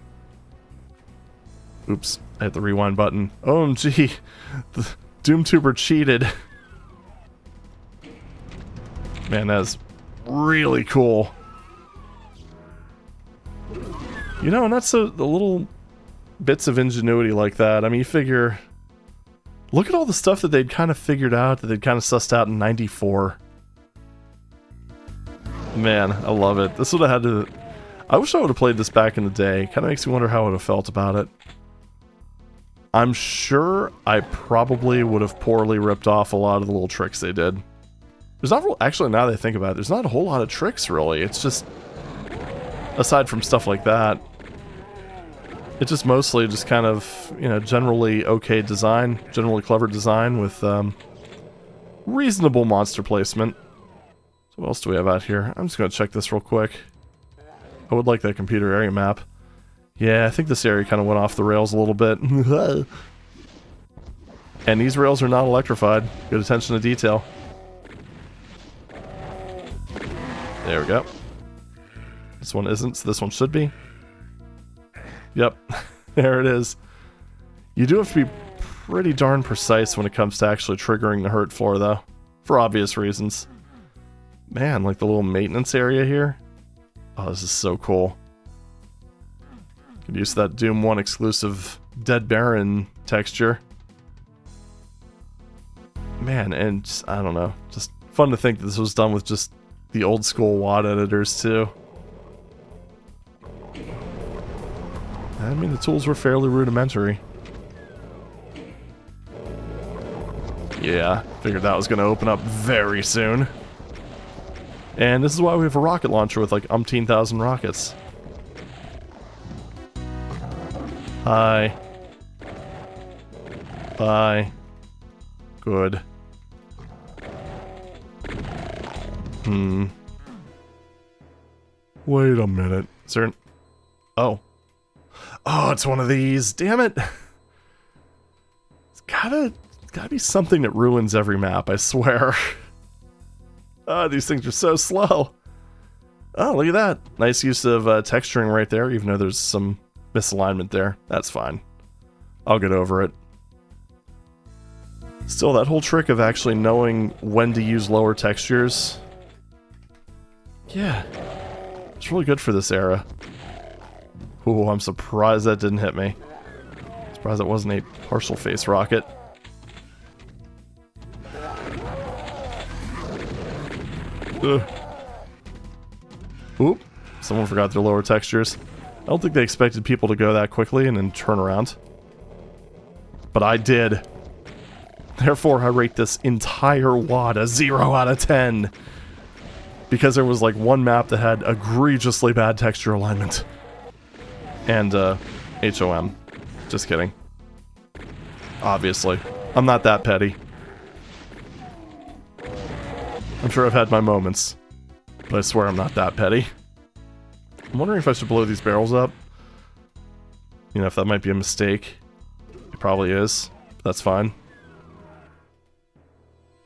Oops, I hit the rewind button. OMG, the Doomtuber cheated. Man, that's really cool. You know, and that's the little bits of ingenuity like that. I mean, you figure... Look at all the stuff that they'd kind of figured out, that they'd kind of sussed out in '94. Man, I love it. This would have had to... I wish I would have played this back in the day. Kind of makes me wonder how I would have felt about it. I'm sure I probably would have poorly ripped off a lot of the little tricks they did. There's not... Actually, now that I think about it, there's not a whole lot of tricks, really. It's just... Aside from stuff like that... It's just mostly just kind of, you know, generally okay design, generally clever design with reasonable monster placement. So what else do we have out here? I'm just going to check this real quick. I would like that computer area map. Yeah, I think this area kind of went off the rails a little bit. And these rails are not electrified. Good attention to detail. There we go. This one isn't, so this one should be. Yep, there it is. You do have to be pretty darn precise when it comes to actually triggering the hurt floor, though. For obvious reasons. Man, like the little maintenance area here. Oh, this is so cool. Could use that Doom 1 exclusive Dead Baron texture. Man, and just, I don't know. Just fun to think that this was done with just the old school WAD editors too. I mean, the tools were fairly rudimentary. Yeah, figured that was going to open up very soon. And this is why we have a rocket launcher with like umpteen thousand rockets. Hi. Bye. Good. Wait a minute. Is there an... Oh. Oh, it's one of these. Damn it. It's gotta be something that ruins every map, I swear. Oh, these things are so slow. Oh, look at that. Nice use of texturing right there, even though there's some misalignment there. That's fine. I'll get over it. Still, that whole trick of actually knowing when to use lower textures. Yeah. It's really good for this era. Ooh, I'm surprised that didn't hit me. Surprised that wasn't a partial face rocket. Ugh. Oop. Someone forgot their lower textures. I don't think they expected people to go that quickly and then turn around. But I did. Therefore, I rate this entire WAD a 0 out of 10. Because there was like one map that had egregiously bad texture alignment. And, HOM. Just kidding. Obviously. I'm not that petty. I'm sure I've had my moments. But I swear I'm not that petty. I'm wondering if I should blow these barrels up. You know, if that might be a mistake. It probably is. That's fine.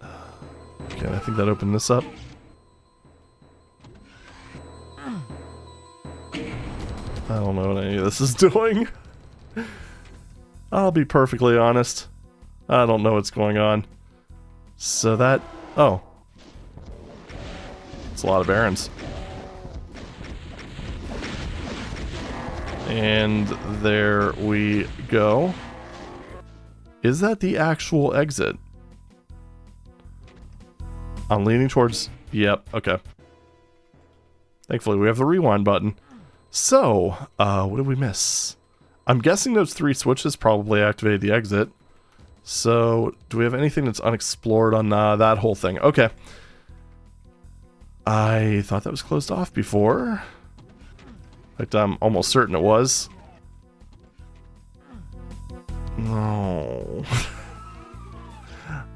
Okay, I think that opened this up. I don't know what any of this is doing. I'll be perfectly honest. I don't know what's going on. So that... Oh. It's a lot of errands. And there we go. Is that the actual exit? I'm leaning towards... Yep, okay. Thankfully, we have the rewind button. So, what did we miss? I'm guessing those 3 switches probably activated the exit. So, do we have anything that's unexplored on that whole thing? Okay. I thought that was closed off before. In fact, I'm almost certain it was. No.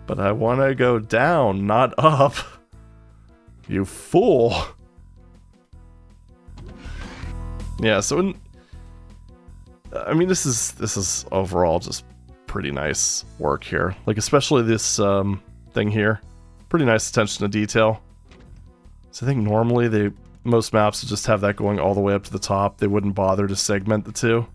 But I want to go down, not up. You fool. Yeah, so I mean, this is overall just pretty nice work here. Like, especially this thing here. Pretty nice attention to detail. So I think normally most maps would just have that going all the way up to the top. They wouldn't bother to segment the two.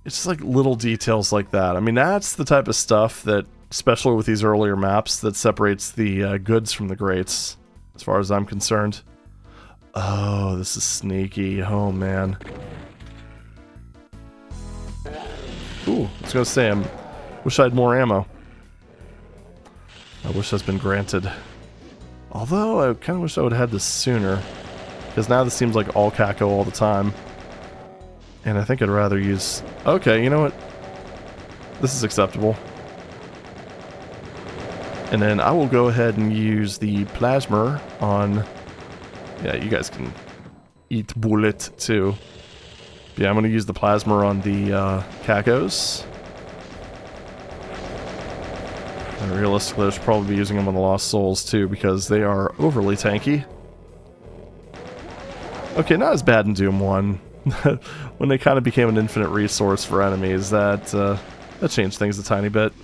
It's just like little details like that. I mean, that's the type of stuff that, especially with these earlier maps, that separates the goods from the greats, as far as I'm concerned. Oh, this is sneaky. Oh, man. Ooh, I was gonna say, I wish I had more ammo. I wish that's been granted. Although, I kind of wish I would have had this sooner. Because now this seems like all Caco all the time. And I think I'd rather use... Okay, you know what? This is acceptable. And then I will go ahead and use the plasma on... Yeah, you guys can eat bullet too. But yeah, I'm going to use the plasma on the Cacos. And realistically, I should probably be using them on the Lost Souls too, because they are overly tanky. Okay, not as bad in Doom 1. When they kind of became an infinite resource for enemies, that changed things a tiny bit.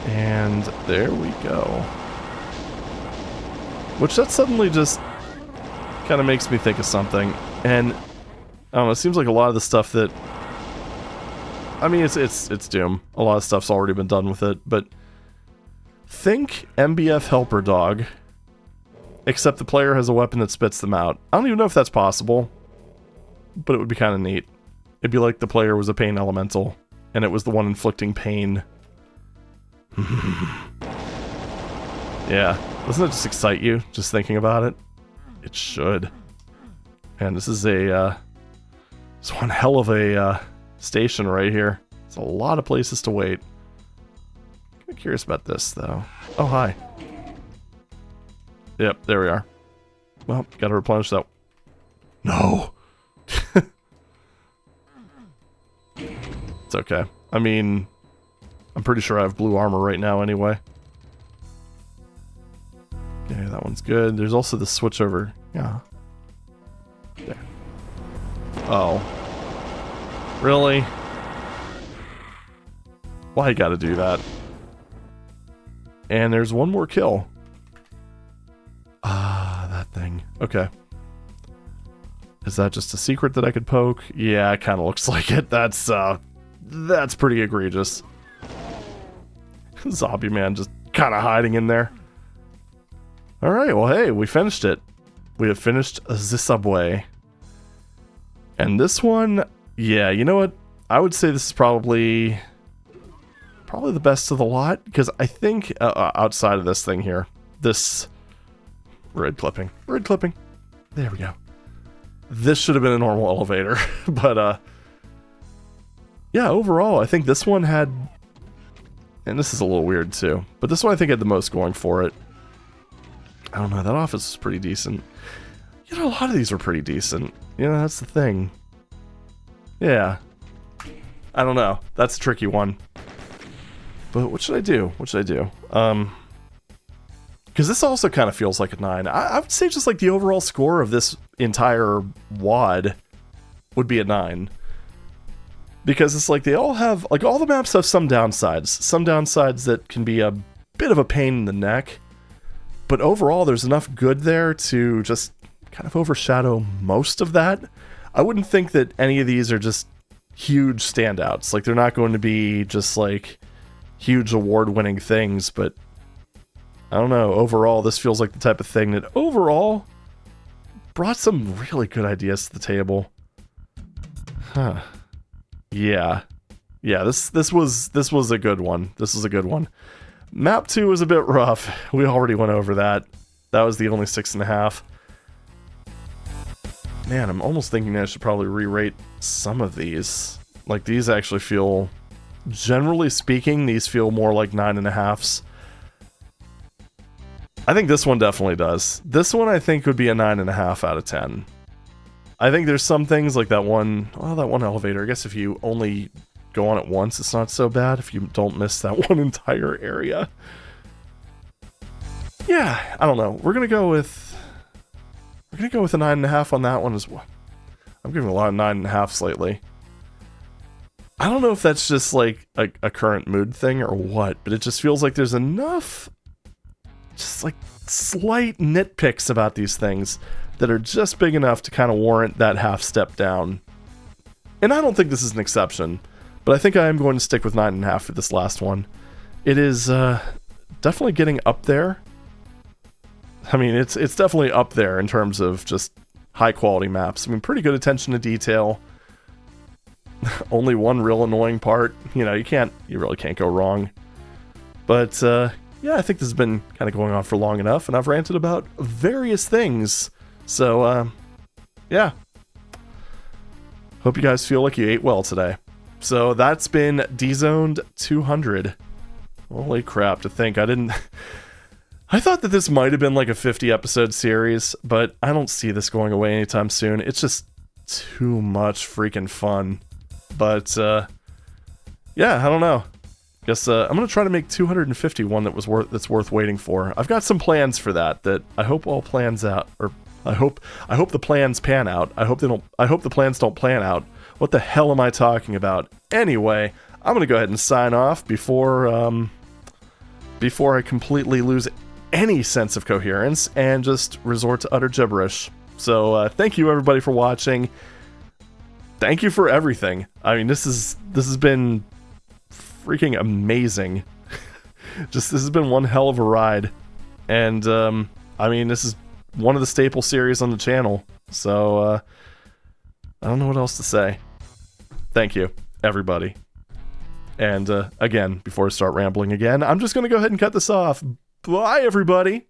And there we go. Which that suddenly just kind of makes me think of something. And I don't know, it seems like a lot of the stuff that... I mean, it's Doom. A lot of stuff's already been done with it, but... Think MBF Helper Dog, except the player has a weapon that spits them out. I don't even know if that's possible, but it would be kind of neat. It'd be like the player was a pain elemental, and it was the one inflicting pain. Yeah. Doesn't it just excite you, just thinking about it? It should. Man, this is it's one hell of a station right here. It's a lot of places to wait. I'm curious about this, though. Oh, hi. Yep, there we are. Well, gotta replenish that. No! It's okay. I mean, I'm pretty sure I have blue armor right now anyway. Okay, that one's good. There's also the switch over. Yeah. There. Oh. Really? Why you gotta do that? And there's one more kill. Ah, that thing. Okay. Is that just a secret that I could poke? Yeah, it kind of looks like it. That's pretty egregious. Zombie man just kind of hiding in there. Alright, well hey, we finished it. We have finished the subway. And this one, yeah, you know what? I would say this is probably the best of the lot, because I think outside of this thing here, this red clipping, there we go. This should have been a normal elevator, but yeah, overall, I think this one had, and this is a little weird too, but this one I think had the most going for it. I don't know, that office is pretty decent. You know, a lot of these are pretty decent. You know, that's the thing. Yeah. I don't know. That's a tricky one. But what should I do? What should I do? Because this also kind of feels like a 9. I would say just like the overall score of this entire WAD would be a 9. Because it's like they all have, like all the maps have some downsides. Some downsides that can be a bit of a pain in the neck. But overall, there's enough good there to just kind of overshadow most of that. I wouldn't think that any of these are just huge standouts. Like, they're not going to be just, like, huge award-winning things, but I don't know. Overall, this feels like the type of thing that overall brought some really good ideas to the table. Huh. Yeah. Yeah, this was a good one. This was a good one. Map 2 was a bit rough. We already went over that. That was the only 6.5. Man, I'm almost thinking I should probably re-rate some of these. Like, these actually feel, generally speaking, these feel more like 9.5s. I think this one definitely does. This one I think would be a 9.5 out of 10. I think there's some things like that one, well, that one elevator. I guess if you only go on it once, it's not so bad if you don't miss that one entire area. Yeah, I don't know. We're gonna go with a 9.5 on that one as well. I'm giving a lot of 9.5s lately. I don't know if that's just like a current mood thing or what, but it just feels like there's enough just like slight nitpicks about these things that are just big enough to kind of warrant that half step down. And I don't think this is an exception. But I think I am going to stick with 9.5 for this last one. It is definitely getting up there. I mean, it's definitely up there in terms of just high quality maps. I mean, pretty good attention to detail. Only one real annoying part. You know, you really can't go wrong. But yeah, I think this has been kind of going on for long enough, and I've ranted about various things. So yeah. Hope you guys feel like you ate well today. So that's been D-Zoned 200. Holy crap, to think I thought that this might have been like a 50 episode series, but I don't see this going away anytime soon. It's just too much freaking fun. But yeah, I don't know. Guess I'm gonna try to make 250 one that's worth waiting for. I've got some plans for that I hope all plans out, or I hope the plans pan out. I hope the plans don't plan out. What the hell am I talking about? Anyway, I'm gonna go ahead and sign off before I completely lose any sense of coherence and just resort to utter gibberish. So thank you everybody for watching. Thank you for everything. I mean, this has been freaking amazing. This has been one hell of a ride, and I mean, this is one of the staple series on the channel. So I don't know what else to say. Thank you, everybody. And again, before I start rambling again, I'm just going to go ahead and cut this off. Bye, everybody.